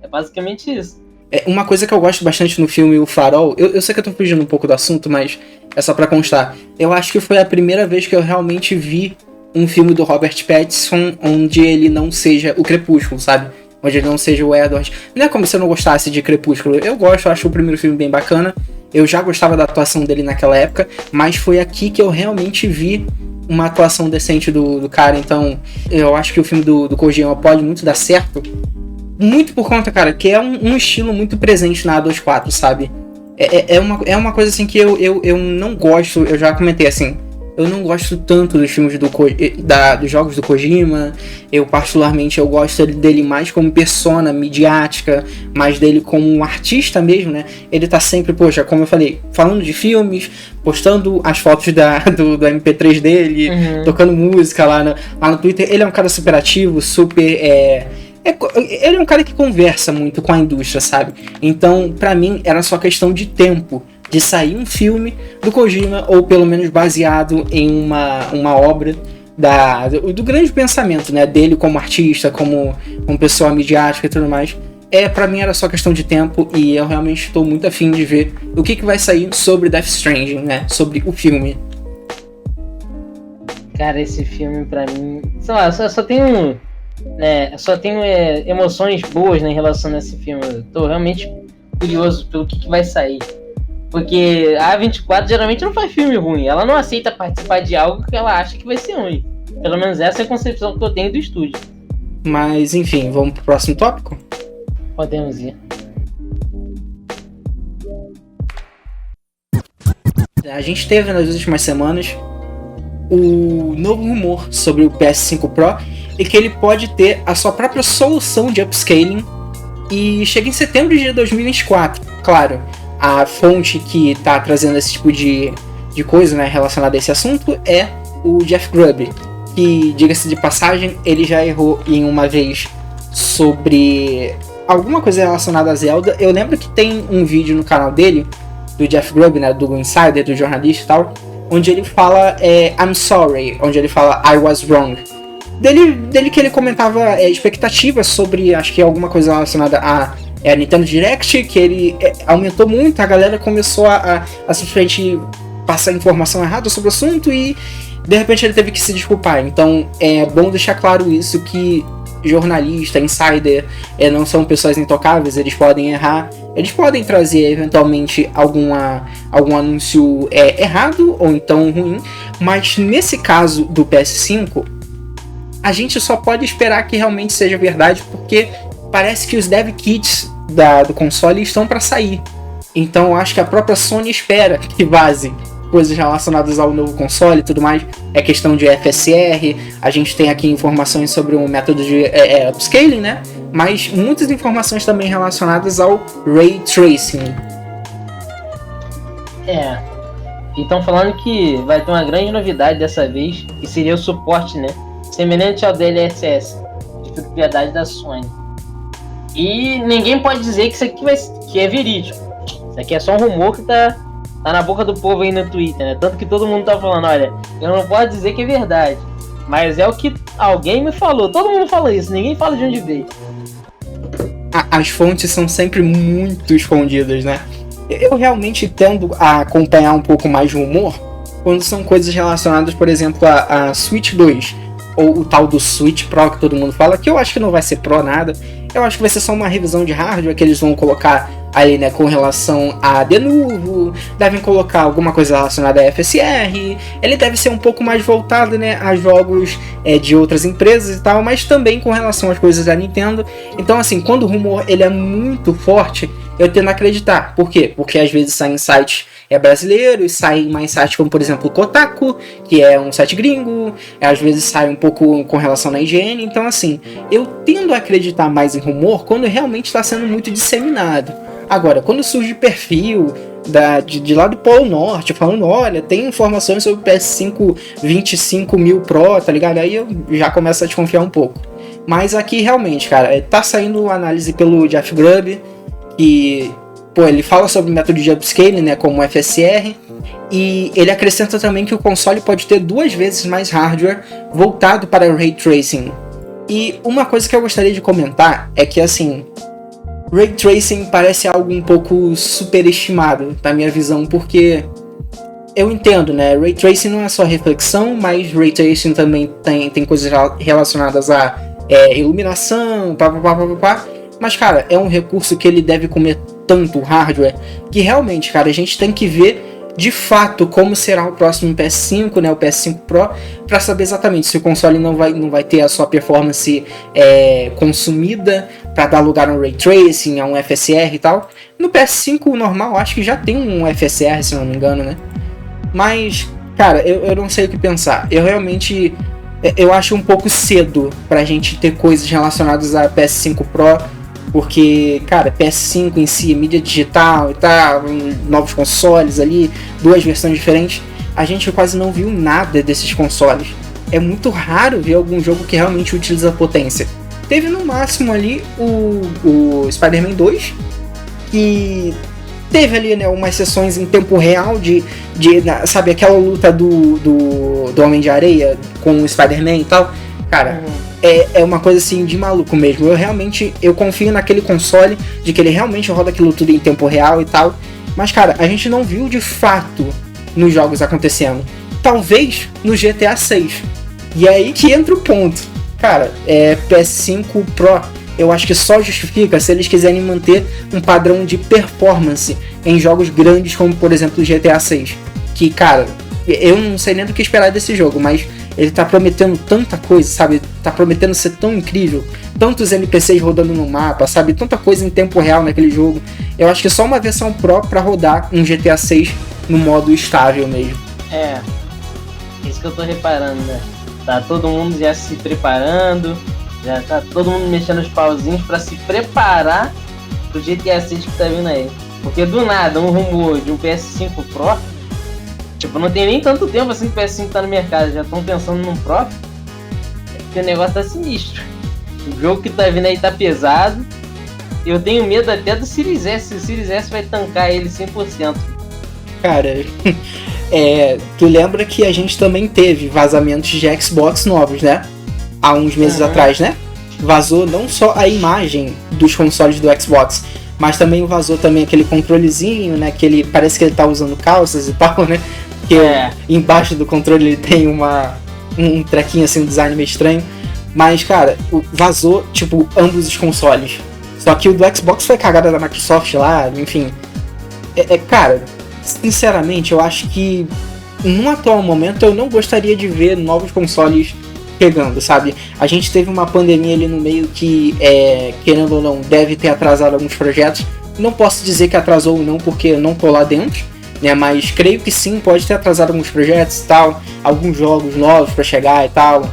S1: É basicamente isso.
S2: Uma coisa que eu gosto bastante no filme O Farol, eu sei que eu tô fugindo um pouco do assunto, mas é só pra constar. Eu acho que foi a primeira vez que eu realmente vi um filme do Robert Pattinson onde ele não seja o Crepúsculo, sabe? Onde ele não seja o Edward. Não é como se eu não gostasse de Crepúsculo. Eu gosto, eu acho o primeiro filme bem bacana. Eu já gostava da atuação dele naquela época, mas foi aqui que eu realmente vi uma atuação decente do cara. Então, eu acho que o filme do Kojima pode muito dar certo. Muito por conta, cara, que é um estilo muito presente na A24, sabe? É uma coisa assim que eu não gosto, eu já comentei assim, eu não gosto tanto dos filmes dos jogos do Kojima. Eu particularmente eu gosto dele mais como persona midiática, mais dele como um artista mesmo, né? Ele tá sempre, poxa, como eu falei, falando de filmes, postando as fotos do MP3 dele, tocando música lá no Twitter. Ele é um cara super ativo, super... ele é um cara que conversa muito com a indústria, sabe? Então, pra mim, era só questão de tempo de sair um filme do Kojima, ou pelo menos baseado em uma obra do grande pensamento, né? Dele como artista, como pessoa midiática e tudo mais. Pra mim era só questão de tempo, e eu realmente estou muito afim de ver o que vai sair sobre Death Stranding, né? Sobre o filme.
S1: Cara, esse filme pra mim... Sei lá, só tenho... só tenho emoções boas, né, em relação a esse filme. Eu tô realmente curioso pelo que vai sair. Porque a A24 geralmente não faz filme ruim. Ela não aceita participar de algo que ela acha que vai ser ruim. Pelo menos essa é a concepção que eu tenho do estúdio.
S2: Mas, enfim, vamos pro próximo tópico?
S1: Podemos ir.
S2: A gente teve nas últimas semanas o novo rumor sobre o PS5 Pro e que ele pode ter a sua própria solução de upscaling e chega em setembro de 2024. Claro, a fonte que está trazendo esse tipo de coisa, né, relacionada a esse assunto é o Jeff Grubb, que, diga-se de passagem, ele já errou em uma vez sobre alguma coisa relacionada a Zelda. Eu lembro que tem um vídeo no canal dele, do Jeff Grubb, né, do Insider, do jornalista e tal, onde ele fala I'm sorry, onde ele fala I was wrong. Dele que ele comentava expectativas sobre, acho que alguma coisa relacionada a Nintendo Direct, que ele aumentou muito, a galera começou a simplesmente passar informação errada sobre o assunto e de repente ele teve que se desculpar. Então é bom deixar claro isso, que jornalista, insider, não são pessoas intocáveis, eles podem errar, eles podem trazer eventualmente algum anúncio errado ou então ruim, mas nesse caso do PS5, a gente só pode esperar que realmente seja verdade, porque parece que os dev kits do console estão para sair. Então eu acho que a própria Sony espera que vaze coisas relacionadas ao novo console e tudo mais. É questão de FSR, a gente tem aqui informações sobre um método de upscaling, né? Mas muitas informações também relacionadas ao Ray Tracing.
S1: E estão falando que vai ter uma grande novidade dessa vez, que seria o suporte, né, semelhante ao DLSS, de propriedade da Sony. E ninguém pode dizer que isso aqui que é verídico. Isso aqui é só um rumor que tá na boca do povo aí no Twitter, né? Tanto que todo mundo tá falando, olha, eu não posso dizer que é verdade, mas é o que alguém me falou. Todo mundo fala isso, ninguém fala de onde veio.
S2: As fontes são sempre muito escondidas, né? Eu realmente tendo a acompanhar um pouco mais de rumor quando são coisas relacionadas, por exemplo, a Switch 2 ou o tal do Switch Pro que todo mundo fala, que eu acho que não vai ser Pro nada. Eu acho que vai ser só uma revisão de hardware que eles vão colocar ali, né, com relação a de novo, devem colocar alguma coisa relacionada a FSR, ele deve ser um pouco mais voltado, né, a jogos de outras empresas e tal, mas também com relação às coisas da Nintendo. Então, assim, quando o rumor ele é muito forte, eu tendo a acreditar. Por quê? Porque às vezes saem sites brasileiros, saem mais sites como, por exemplo, o Kotaku, que é um site gringo, às vezes sai um pouco com relação na IGN. Então, assim, eu tendo a acreditar mais em rumor quando realmente está sendo muito disseminado. Agora, quando surge perfil de lá do Polo Norte falando, olha, tem informações sobre o PS5 25.000 Pro, tá ligado? Aí eu já começo a desconfiar um pouco. Mas aqui realmente, cara, tá saindo análise pelo Jeff Grubb e, ele fala sobre o método de upscaling, né, como o FSR, e ele acrescenta também que o console pode ter 2 vezes mais hardware voltado para o Ray Tracing. E uma coisa que eu gostaria de comentar é que, assim, Ray Tracing parece algo um pouco superestimado, na minha visão, porque eu entendo, né? Ray Tracing não é só reflexão, mas Ray Tracing também tem coisas relacionadas a iluminação, pá. Mas, cara, é um recurso que ele deve comer tanto hardware que realmente, cara, a gente tem que ver de fato como será o próximo PS5, né, o PS5 Pro, para saber exatamente se o console não vai ter a sua performance consumida para dar lugar a um Ray Tracing, a um FSR e tal. No PS5 normal, acho que já tem um FSR, se não me engano, né? Mas, cara, eu não sei o que pensar. Eu acho um pouco cedo pra gente ter coisas relacionadas a PS5 Pro, porque, cara, PS5 em si, mídia digital e tal, novos consoles ali, 2 versões diferentes, a gente quase não viu nada desses consoles. É muito raro ver algum jogo que realmente utiliza potência. Teve no máximo ali o Spider-Man 2, que teve ali, né, umas sessões em tempo real sabe, aquela luta do Homem de Areia com o Spider-Man e tal. Cara, é uma coisa assim de maluco mesmo. Eu confio naquele console, de que ele realmente roda aquilo tudo em tempo real e tal. Mas, cara, a gente não viu de fato nos jogos acontecendo. Talvez no GTA 6. E é aí que entra o ponto. Cara, PS5 Pro, eu acho que só justifica se eles quiserem manter um padrão de performance em jogos grandes como, por exemplo, o GTA 6. Que, cara, eu não sei nem do que esperar desse jogo, mas ele tá prometendo tanta coisa, sabe? Tá prometendo ser tão incrível. Tantos NPCs rodando no mapa, sabe? Tanta coisa em tempo real naquele jogo. Eu acho que só uma versão Pro pra rodar um GTA 6 no modo estável mesmo.
S1: É, isso que eu tô reparando, né? Tá todo mundo já se preparando, já tá todo mundo mexendo os pauzinhos pra se preparar pro GTA 6 que tá vindo aí. Porque do nada, um rumor de um PS5 Pro, tipo, não tem nem tanto tempo assim que o PS5 tá no mercado, já estão pensando num Pro, porque o negócio tá sinistro. O jogo que tá vindo aí tá pesado, eu tenho medo até do Series S, o Series S vai tancar ele 100%.
S2: Cara, tu lembra que a gente também teve vazamentos de Xbox novos, né? Há uns meses atrás, né? Vazou não só a imagem dos consoles do Xbox, mas também vazou também aquele controlezinho, né? Que ele parece que ele tá usando calças e tal, né? Que embaixo do controle ele tem um trequinho assim, um design meio estranho. Mas, cara, vazou, tipo, ambos os consoles. Só que o do Xbox foi cagada da Microsoft lá, enfim. Cara, sinceramente, eu acho que no atual momento eu não gostaria de ver novos consoles chegando, sabe? A gente teve uma pandemia ali no meio que, querendo ou não, deve ter atrasado alguns projetos. Não posso dizer que atrasou ou não, porque eu não tô lá dentro, né? Mas creio que sim, pode ter atrasado alguns projetos e tal, alguns jogos novos pra chegar e tal.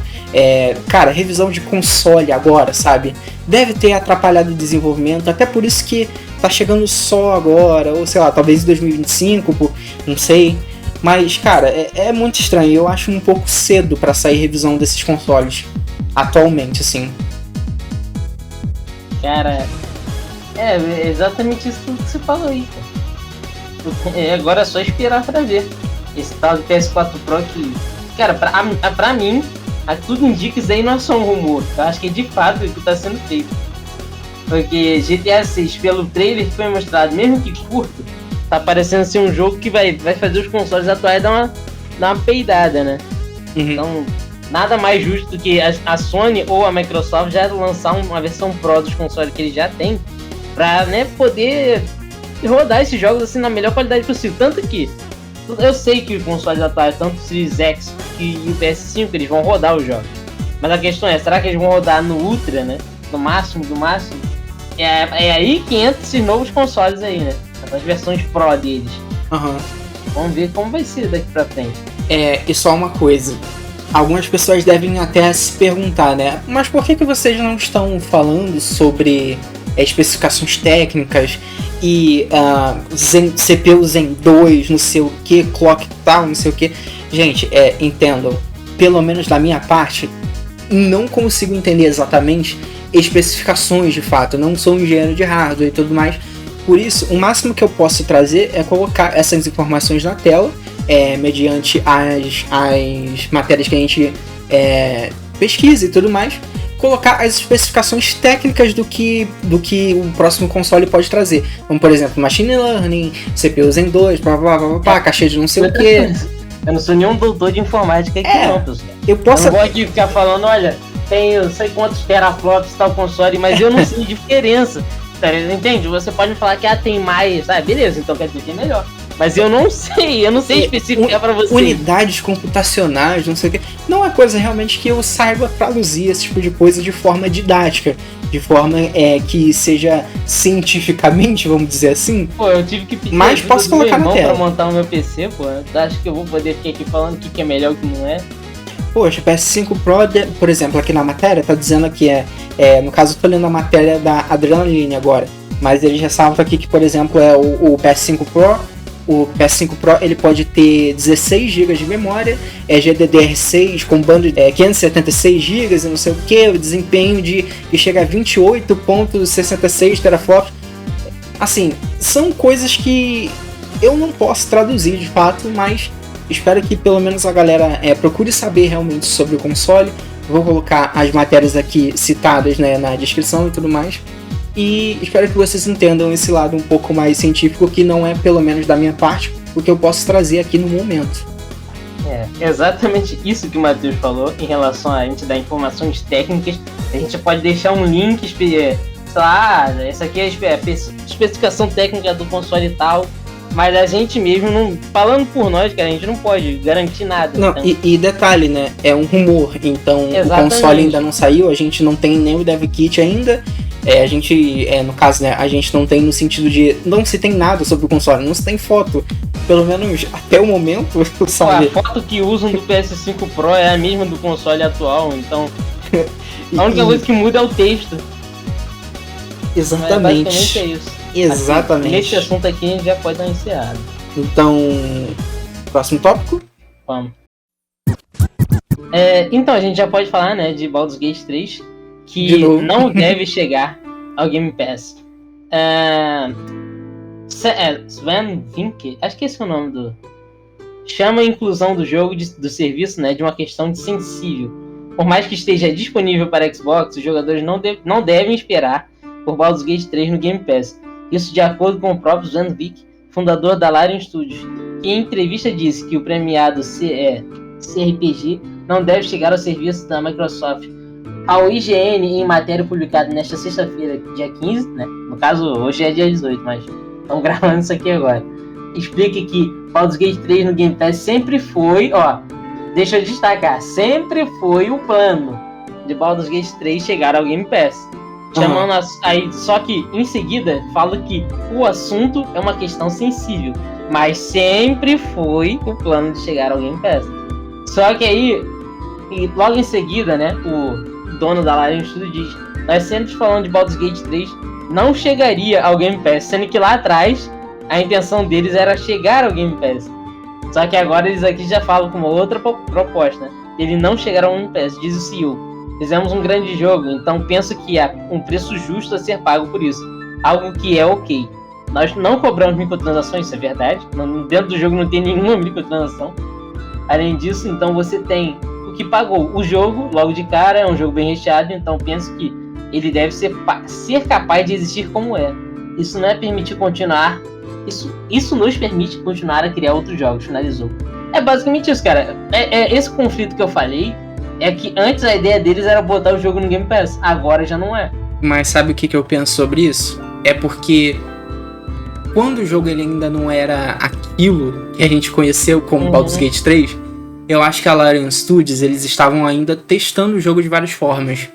S2: Cara, revisão de console agora, sabe? Deve ter atrapalhado o desenvolvimento, até por isso que tá chegando só agora, ou sei lá, talvez em 2025, não sei. Mas, cara, é muito estranho. Eu acho um pouco cedo pra sair revisão desses consoles, atualmente, assim.
S1: Cara, é exatamente isso que você falou aí, cara. Agora é só esperar pra ver. Esse tal de PS4 Pro que, cara, pra mim, tudo indica que isso aí não é só um rumor. Eu acho que é de fato o que tá sendo feito. Porque GTA 6, pelo trailer que foi mostrado, mesmo que curto, tá parecendo ser um jogo que vai fazer os consoles atuais dar uma peidada, né?
S2: Uhum.
S1: Então, nada mais justo do que a Sony ou a Microsoft já lançar uma versão Pro dos consoles que eles já têm, pra, né, poder rodar esses jogos assim na melhor qualidade possível. Tanto que eu sei que os consoles atuais, tanto o Series X e o PS5, eles vão rodar os jogos. Mas a questão é, será que eles vão rodar no Ultra, né? No máximo do máximo? É aí que entra esses novos consoles aí, né? As versões Pro deles.
S2: Uhum.
S1: Vamos ver como vai ser daqui pra frente.
S2: E só uma coisa. Algumas pessoas devem até se perguntar, né? Mas por que vocês não estão falando sobre especificações técnicas e CPU Zen 2, não sei o que, clock tal, não sei o que? Gente, entendam. Pelo menos da minha parte, não consigo entender exatamente especificações de fato. Não sou engenheiro de hardware e tudo mais. Por isso, o máximo que eu posso trazer é colocar essas informações na tela, mediante as matérias que a gente pesquisa e tudo mais, colocar as especificações técnicas do que o próximo console pode trazer. Como, por exemplo, Machine Learning, CPU Zen 2, caixa de não sei o que.
S1: Eu não sou nenhum doutor de informática aqui não, pessoal.
S2: Eu
S1: não vou aqui ficar falando, olha, tem não sei quantos teraflops tal console, mas eu não sei a diferença. Entende? Você pode me falar que tem mais, beleza, então quer dizer que é melhor. Mas eu não sei especificar pra você.
S2: Unidades computacionais, não sei o que. Não é coisa realmente que eu saiba traduzir esse tipo de coisa de forma didática. De forma que seja cientificamente, vamos dizer assim.
S1: Pô, eu tive que pedir
S2: mas posso colocar na tela
S1: pra montar o meu PC, pô. Acho que eu vou poder ficar aqui falando o que é melhor e o que não é.
S2: Poxa, PS5 Pro, por exemplo, aqui na matéria, tá dizendo que no caso eu tô lendo a matéria da Adrenaline agora, mas ele ressalta aqui que, por exemplo, o PS5 Pro, o PS5 Pro ele pode ter 16 GB de memória, GDDR6 com bando de 576 GB e não sei o que, o desempenho que chega a 28.66 teraflops. Assim, são coisas que eu não posso traduzir de fato, mas espero que pelo menos a galera procure saber realmente sobre o console. Vou colocar as matérias aqui citadas, né, na descrição e tudo mais. E espero que vocês entendam esse lado um pouco mais científico, que não é, pelo menos da minha parte, o que eu posso trazer aqui no momento.
S1: Exatamente isso que o Matheus falou em relação a gente dar informações técnicas. A gente pode deixar um link sei lá, essa aqui é a especificação técnica do console e tal, mas a gente mesmo, não, falando por nós, cara, a gente não pode garantir nada.
S2: Não,
S1: então.
S2: e detalhe, né? É um rumor, então
S1: Exatamente.
S2: O console ainda não saiu, a gente não tem nem o dev kit ainda. A gente, no caso, né, a gente não tem no sentido de... Não se tem nada sobre o console, não se tem foto. Pelo menos até o momento, sabe?
S1: A foto que usam do PS5 Pro é a mesma do console atual, então a única coisa que muda é o texto.
S2: Exatamente.
S1: Basicamente é isso.
S2: Exatamente.
S1: Assim, nesse assunto aqui a gente já pode dar encerrado.
S2: Então, próximo tópico?
S1: Vamos. Então, a gente já pode falar, né, de Baldur's Gate 3, que não deve chegar ao Game Pass. Sven Vinke, acho que esse é o nome do... Chama a inclusão do jogo do serviço, né, de uma questão de sensível. Por mais que esteja disponível para Xbox, os jogadores não devem esperar por Baldur's Gate 3 no Game Pass. Isso de acordo com o próprio Sven Vinke, fundador da Larian Studios, que em entrevista disse que o premiado CRPG não deve chegar ao serviço da Microsoft. Ao IGN, em matéria publicada nesta sexta-feira, dia 15, né? No caso, hoje é dia 18, mas estamos gravando isso aqui agora. Explica que Baldur's Gate 3 no Game Pass sempre foi, deixa eu destacar, sempre foi o plano de Baldur's Gate 3 chegar ao Game Pass. Chamando aí, só que em seguida fala que o assunto é uma questão sensível, mas sempre foi o plano de chegar ao Game Pass. Só que aí, e logo em seguida, né, o dono da Larian Studios diz: nós sempre falando de Baldur's Gate 3 não chegaria ao Game Pass, sendo que lá atrás a intenção deles era chegar ao Game Pass. Só que agora eles aqui já falam com uma outra proposta, né? Ele não chegará ao Game Pass, diz o CEO. Fizemos um grande jogo, então penso que há um preço justo a ser pago por isso. Algo que é ok. Nós não cobramos microtransações, isso é verdade. Dentro do jogo não tem nenhuma microtransação. Além disso, então você tem o que pagou. O jogo, logo de cara, é um jogo bem recheado, então penso que ele deve ser capaz de existir como é. Isso não é permitir continuar... Isso nos permite continuar a criar outros jogos, finalizou. É basicamente isso, cara. Esse conflito que eu falei... É que antes a ideia deles era botar o jogo no Game Pass, agora já não é.
S2: Mas sabe o que eu penso sobre isso? É porque quando o jogo ele ainda não era aquilo que a gente conheceu como Baldur's Gate 3, eu acho que a Larian Studios, eles estavam ainda testando o jogo de várias formas.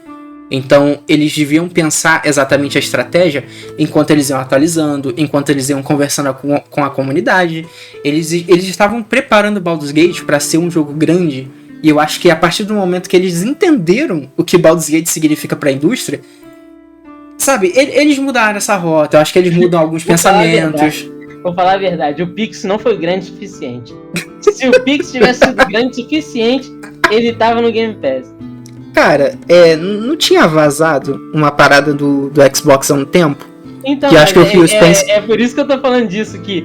S2: Então eles deviam pensar exatamente a estratégia enquanto eles iam atualizando, enquanto eles iam conversando com a comunidade. Eles estavam preparando Baldur's Gate para ser um jogo grande. E eu acho que a partir do momento que eles entenderam o que Baldur's Gate significa pra indústria, sabe, eles mudaram essa rota. Eu acho que eles mudam alguns pensamentos.
S1: Vou falar a verdade, o Pix não foi grande o suficiente. Se o Pix tivesse sido grande o suficiente, ele tava no Game Pass.
S2: Cara, não tinha vazado uma parada do Xbox há um tempo?
S1: Então,
S2: que acho que o Phil Spencer...
S1: é por isso que eu tô falando disso, que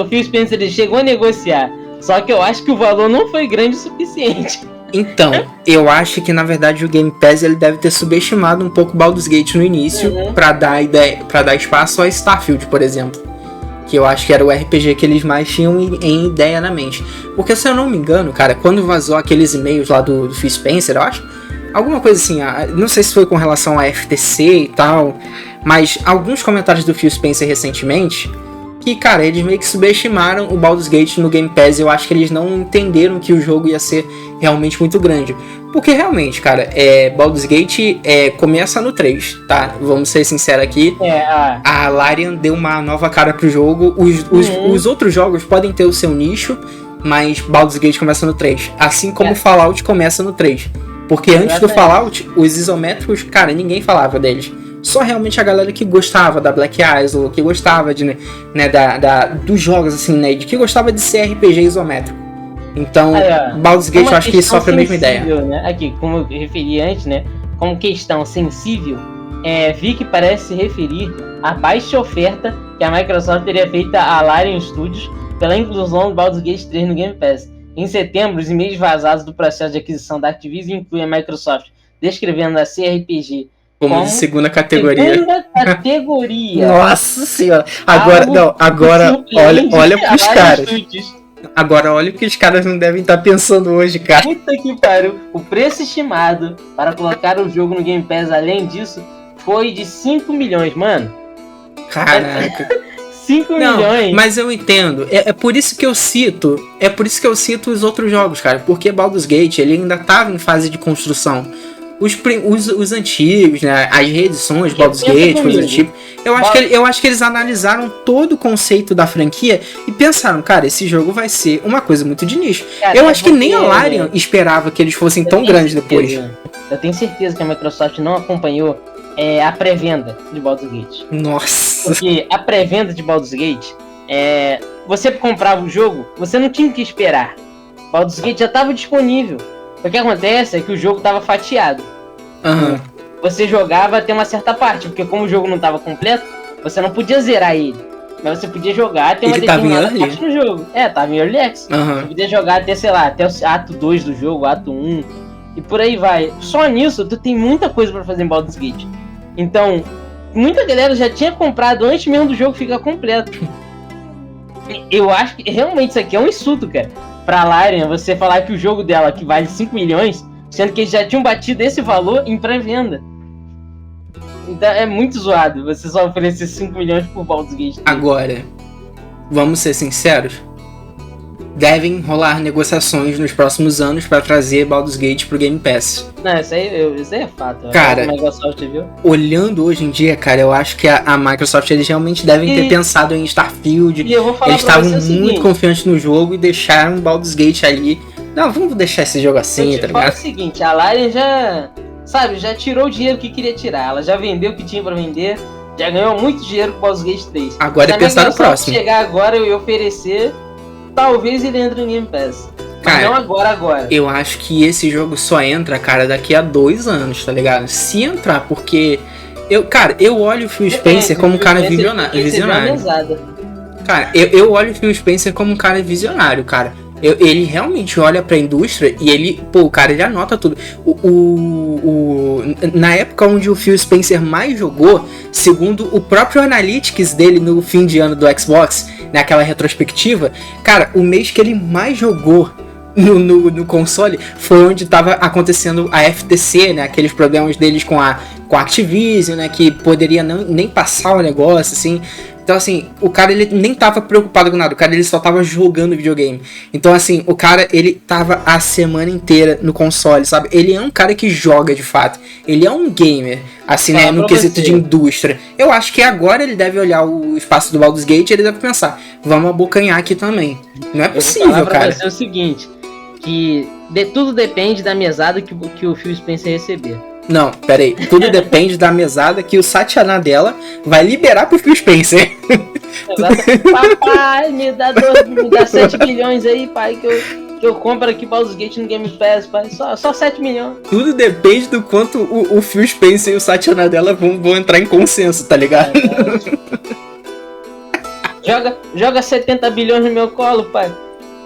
S1: o Phil Spencer ele chegou a negociar. Só que eu acho que o valor não foi grande o suficiente.
S2: Então, eu acho que na verdade o Game Pass ele deve ter subestimado um pouco Baldur's Gate no início pra dar espaço a Starfield, por exemplo. Que eu acho que era o RPG que eles mais tinham em ideia na mente. Porque se eu não me engano, cara, quando vazou aqueles e-mails lá do Phil Spencer, eu acho, alguma coisa assim, não sei se foi com relação à FTC e tal, mas alguns comentários do Phil Spencer recentemente... que, cara, eles meio que subestimaram o Baldur's Gate no Game Pass. Eu acho que eles não entenderam que o jogo ia ser realmente muito grande. Porque, realmente, cara, Baldur's Gate começa no 3, tá? Vamos ser sinceros aqui. A Larian deu uma nova cara pro jogo. Os outros jogos podem ter o seu nicho, mas Baldur's Gate começa no 3. Assim como Fallout começa no 3. Porque antes do Fallout, os isométricos, cara, ninguém falava deles. Só realmente a galera que gostava da Black Isle, que gostava de, né, dos jogos, assim, né, de que gostava de ser RPG isométrico. Então, Baldur's Gate eu acho que sofre a mesma ideia.
S1: Né? Aqui, como eu referi antes, né, como questão sensível, vi que parece se referir à baixa oferta que a Microsoft teria feito à Larian Studios pela inclusão do Baldur's Gate 3 no Game Pass. Em setembro, os e-mails vazados do processo de aquisição da Activision incluem a Microsoft descrevendo a CRPG
S2: como de segunda categoria.
S1: Segunda categoria.
S2: Nossa senhora. Agora olha pros caras. Agora olha o que os caras não devem estar pensando hoje, cara.
S1: Puta que pariu. O preço estimado para colocar o jogo no Game Pass, além disso, foi de 5 milhões, mano.
S2: Caraca.
S1: 5 milhões.
S2: Mas eu entendo. É por isso que eu cito. É por isso que eu cito os outros jogos, cara. Porque Baldur's Gate, ele ainda tava em fase de construção. Os antigos, né? As reedições de Baldur's Gate, coisa do tipo. Eu acho que eles analisaram todo o conceito da franquia e pensaram, cara, esse jogo vai ser uma coisa muito de nicho.
S1: Cara,
S2: eu acho que nem a Larian esperava que eles fossem tão grandes depois.
S1: Eu tenho certeza que a Microsoft não acompanhou a pré-venda de Baldur's Gate.
S2: Nossa.
S1: Porque a pré-venda de Baldur's Gate, você comprava o jogo, você não tinha que esperar. Baldur's Gate já estava disponível. O que acontece é que o jogo estava fatiado.
S2: Uhum.
S1: Você jogava até uma certa parte, porque como o jogo não estava completo, você não podia zerar ele. Mas você podia jogar até uma determinada parte do jogo. Tava em Early Access.
S2: Uhum.
S1: Você podia jogar até, sei lá, até o ato 2 do jogo, ato 1, e por aí vai. Só nisso, tu tem muita coisa pra fazer em Baldur's Gate. Então, muita galera já tinha comprado antes mesmo do jogo ficar completo. Eu acho que realmente isso aqui é um insulto, cara. Pra Larian, você falar que o jogo dela que vale 5 milhões, sendo que eles já tinham batido esse valor em pré-venda. Então é muito zoado você só oferecer 5 milhões por Baldur's Gate 3.
S2: Agora, vamos ser sinceros, devem rolar negociações nos próximos anos pra trazer Baldur's Gate pro Game Pass.
S1: Não, isso aí é fato.
S2: Cara,
S1: a Microsoft, viu?
S2: Olhando hoje em dia, cara, eu acho que a Microsoft, eles realmente devem ter pensado em Starfield.
S1: E eu vou falar
S2: eles estavam muito confiantes no jogo e deixaram Baldur's Gate ali. Não, vamos deixar esse jogo assim, tá ligado?
S1: É o seguinte, a Larian já tirou o dinheiro que queria tirar. Ela já vendeu o que tinha pra vender, já ganhou muito dinheiro com o Baldur's Gate 3.
S2: Agora é pensar no próximo.
S1: Se chegar agora e oferecer, talvez ele entre no Game Pass. Mas
S2: cara,
S1: não agora.
S2: Eu acho que esse jogo só entra, cara, daqui a 2 anos, tá ligado? Se entrar, porque... Eu olho o Phil Spencer como um cara visionário. Cara, eu olho o Phil Spencer como um cara visionário, cara. Ele realmente olha pra indústria e ele... o cara, ele anota tudo. Na época onde o Phil Spencer mais jogou, segundo o próprio Analytics dele no fim de ano do Xbox, naquela retrospectiva, cara, o mês que ele mais jogou no console foi onde tava acontecendo a FTC, né? Aqueles problemas deles com a Activision, né? Que poderia nem passar o negócio, assim. Então, assim, o cara, ele nem tava preocupado com nada. O cara, ele só tava jogando videogame. Então, assim, o cara, ele tava a semana inteira no console, sabe? Ele é um cara que joga, de fato. Ele é um gamer, assim, né? No quesito de indústria. Eu acho que agora ele deve olhar o espaço do Baldur's Gate e ele deve pensar, vamos abocanhar aqui também. Não é possível, cara. Eu vou falar pra
S1: você o seguinte, que tudo depende da mesada que o Phil Spencer receber.
S2: Não, pera aí. Tudo depende da mesada que o Satya Nadella vai liberar pro Phil Spencer.
S1: Papai, me dá 7 milhões aí, pai, que eu compro aqui Baldur's Gate no Game Pass, pai. Só 7 milhões.
S2: Tudo depende do quanto o Phil Spencer e o Satya Nadella vão entrar em consenso, tá ligado?
S1: Joga 70 bilhões no meu colo, pai.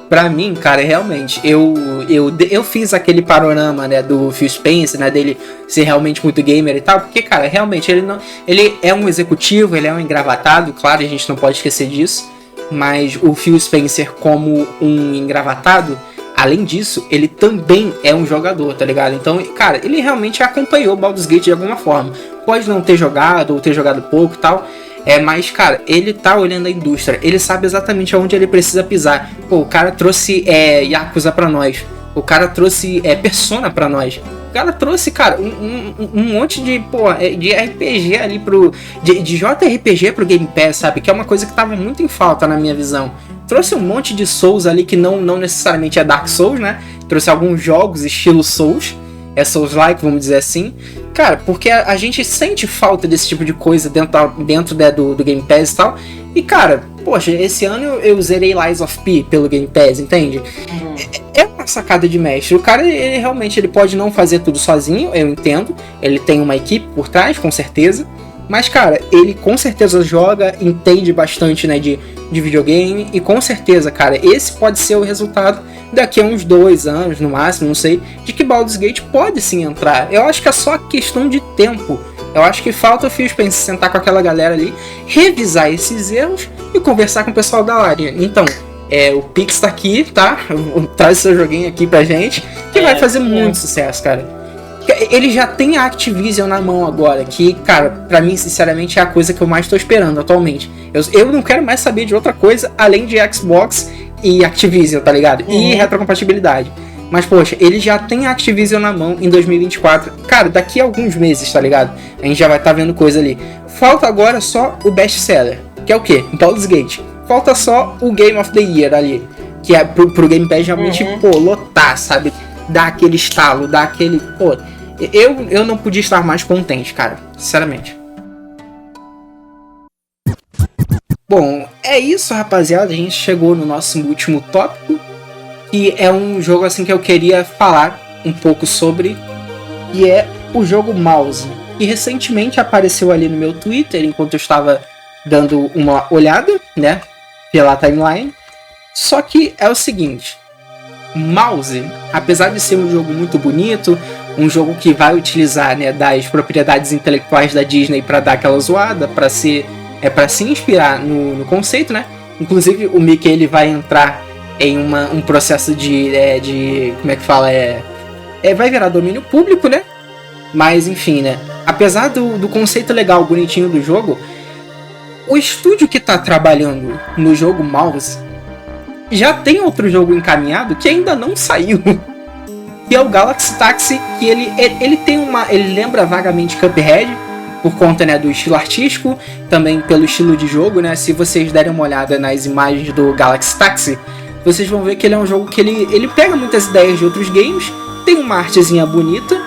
S2: Pra mim, cara, realmente, eu fiz aquele panorama, né, do Phil Spencer, né, dele ser realmente muito gamer e tal, porque, cara, realmente, ele é um executivo, ele é um engravatado, claro, a gente não pode esquecer disso, mas o Phil Spencer, como um engravatado, além disso, ele também é um jogador, tá ligado? Então, cara, ele realmente acompanhou Baldur's Gate de alguma forma. Pode não ter jogado, ou ter jogado pouco e tal, mas, cara, ele tá olhando a indústria, ele sabe exatamente aonde ele precisa pisar. Pô, o cara trouxe Yakuza pra nós, o cara trouxe Persona pra nós, o cara trouxe, cara, um monte de RPG ali de JRPG pro Game Pass, sabe? Que é uma coisa que tava muito em falta na minha visão. Trouxe um monte de Souls ali que não necessariamente é Dark Souls, né? Trouxe alguns jogos estilo Souls, Souls-like, vamos dizer assim. Cara, porque a gente sente falta desse tipo de coisa dentro do Game Pass e tal. E, cara, poxa, esse ano eu zerei Lies of P pelo Game Pass, entende? É uma sacada de mestre. O cara, ele realmente pode não fazer tudo sozinho, eu entendo. Ele tem uma equipe por trás, com certeza. Mas, cara, ele com certeza joga, entende bastante, né, de videogame. E com certeza, cara, esse pode ser o resultado daqui a uns 2 anos, no máximo, não sei, de que Baldur's Gate pode sim entrar. Eu acho que é só questão de tempo. Eu acho que falta o Phil Spencer sentar com aquela galera ali, revisar esses erros e conversar com o pessoal da Larian. Então, o Pix tá aqui, tá? Traz seu joguinho aqui pra gente, que vai fazer muito sucesso, cara. Ele já tem a Activision na mão agora, que, cara, pra mim, sinceramente, é a coisa que eu mais tô esperando atualmente. Eu não quero mais saber de outra coisa além de Xbox e Activision, tá ligado? E retrocompatibilidade. Mas, poxa, ele já tem a Activision na mão em 2024. Cara, daqui a alguns meses, tá ligado? A gente já vai estar vendo coisa ali. Falta agora só o best seller, que é o quê? Baldur's Gate. Falta só o Game of the Year ali, que é pro Game Pass realmente, pô, lotar, sabe? Dar aquele estalo, dar aquele... Pô, eu não podia estar mais contente, cara. Sinceramente. Bom, é isso, rapaziada. A gente chegou no nosso último tópico. E é um jogo assim que eu queria falar um pouco sobre. E é o jogo Mouse. E recentemente apareceu ali no meu Twitter, enquanto eu estava dando uma olhada, né? Pela timeline. Só que é o seguinte. Mouse, apesar de ser um jogo muito bonito, um jogo que vai utilizar, né, das propriedades intelectuais da Disney para dar aquela zoada, para se inspirar no conceito, né? Inclusive o Mickey ele vai entrar em um processo de como é que fala, vai virar domínio público, né? Mas enfim, né? Apesar do conceito legal, bonitinho do jogo, o estúdio que tá trabalhando no jogo Mouse já tem outro jogo encaminhado que ainda não saiu, que é o Galaxy Taxi, que ele lembra vagamente Cuphead, por conta, né, do estilo artístico, também pelo estilo de jogo, né? Se vocês derem uma olhada nas imagens do Galaxy Taxi, vocês vão ver que ele é um jogo que ele pega muitas ideias de outros games, tem uma artezinha bonita,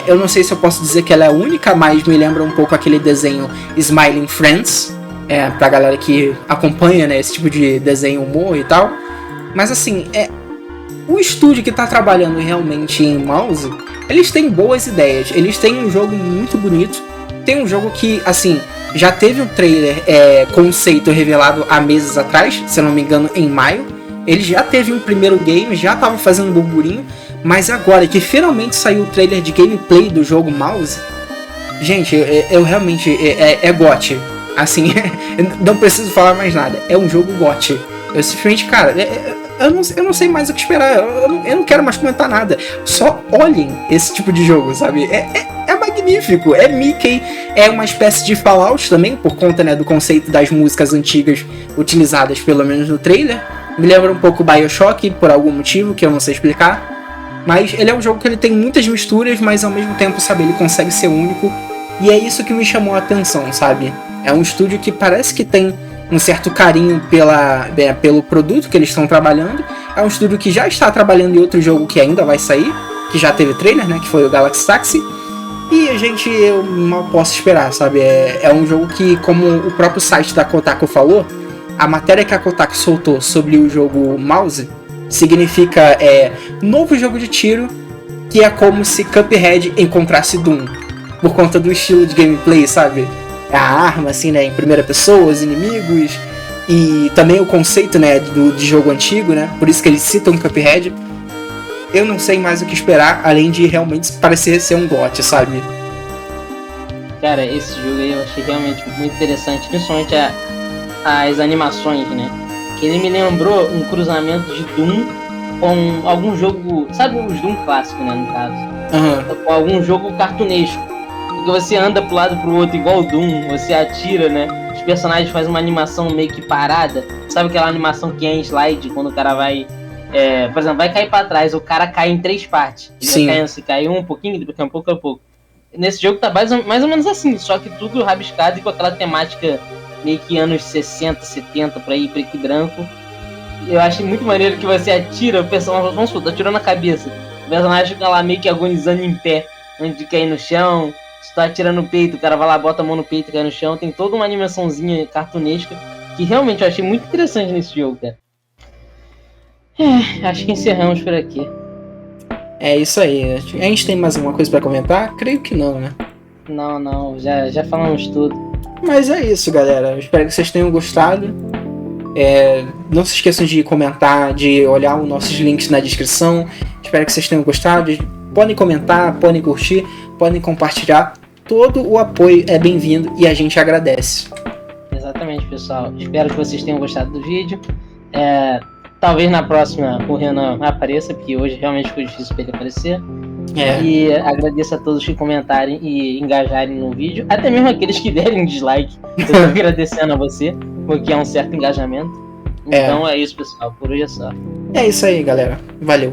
S2: eu não sei se eu posso dizer que ela é única, mas me lembra um pouco aquele desenho Smiling Friends, pra galera que acompanha, né, esse tipo de desenho, humor e tal. Mas assim, o estúdio que tá trabalhando realmente em Mouse, eles têm boas ideias, eles têm um jogo muito bonito, tem um jogo que, assim, já teve um trailer conceito revelado há meses atrás, se eu não me engano, em maio. Ele já teve um primeiro game, já tava fazendo um burburinho, mas agora que finalmente saiu o trailer de gameplay do jogo Mouse, gente, eu realmente, GOT. Assim, não preciso falar mais nada. É um jogo GOT. Eu simplesmente, cara, eu não sei mais o que esperar. Eu não quero mais comentar nada. Só olhem esse tipo de jogo, sabe? É magnífico. É Mickey. É uma espécie de Fallout também, por conta, né, do conceito das músicas antigas utilizadas, pelo menos no trailer. Me lembra um pouco BioShock, por algum motivo que eu não sei explicar. Mas ele é um jogo que ele tem muitas misturas, mas ao mesmo tempo, sabe, ele consegue ser único. E é isso que me chamou a atenção, sabe? É um estúdio que parece que tem um certo carinho pelo produto que eles estão trabalhando. É um estúdio que já está trabalhando em outro jogo que ainda vai sair, que já teve trailer, né? Que foi o Galaxy Taxi. E eu mal posso esperar, sabe? É um jogo que, como o próprio site da Kotaku falou, a matéria que a Kotaku soltou sobre o jogo Mouse significa novo jogo de tiro, que é como se Cuphead encontrasse Doom, por conta do estilo de gameplay, sabe? A arma, assim, né, em primeira pessoa, os inimigos, e também o conceito, né, de jogo antigo, né, por isso que eles citam Cuphead. Eu não sei mais o que esperar, além de realmente parecer ser um GOT, sabe?
S1: Cara, esse jogo aí eu achei realmente muito interessante, principalmente as animações, né, que ele me lembrou um cruzamento de Doom com algum jogo, sabe, os Doom clássicos, né, no caso, com algum jogo cartunesco. Porque você anda pro lado pro outro igual o Doom, você atira, né? Os personagens fazem uma animação meio que parada. Sabe aquela animação que é em slide, quando o cara vai... por exemplo, vai cair pra trás, o cara cai em 3 partes. Ele vai cai um pouquinho, depois cai um pouco a pouco. Nesse jogo tá mais ou menos assim, só que tudo rabiscado e com aquela temática meio que anos 60, 70, por aí, preto e branco. Eu achei muito maneiro que você atira, o personagem, vamos supor, tá atirando na cabeça. O personagem fica lá meio que agonizando em pé, antes de cair no chão. Se tu atira no peito, o cara vai lá, bota a mão no peito e cai no chão. Tem toda uma animaçãozinha cartunesca que realmente eu achei muito interessante nesse jogo, cara. Acho que encerramos por aqui.
S2: É isso aí. A gente tem mais alguma coisa pra comentar? Creio que não, né?
S1: Não, já falamos tudo.
S2: Mas é isso, galera. Eu espero que vocês tenham gostado. Não se esqueçam de comentar, de olhar os nossos links na descrição. Espero que vocês tenham gostado. Podem comentar, podem curtir, podem compartilhar. Todo o apoio é bem-vindo e a gente agradece.
S1: Exatamente, pessoal. Espero que vocês tenham gostado do vídeo. Talvez na próxima o Renan apareça, porque hoje realmente foi difícil para ele aparecer. E agradeço a todos que comentarem e engajarem no vídeo, até mesmo aqueles que derem dislike. Eu tô agradecendo a você, porque é um certo engajamento. Então é isso, pessoal. Por hoje é só.
S2: É isso aí, galera. Valeu.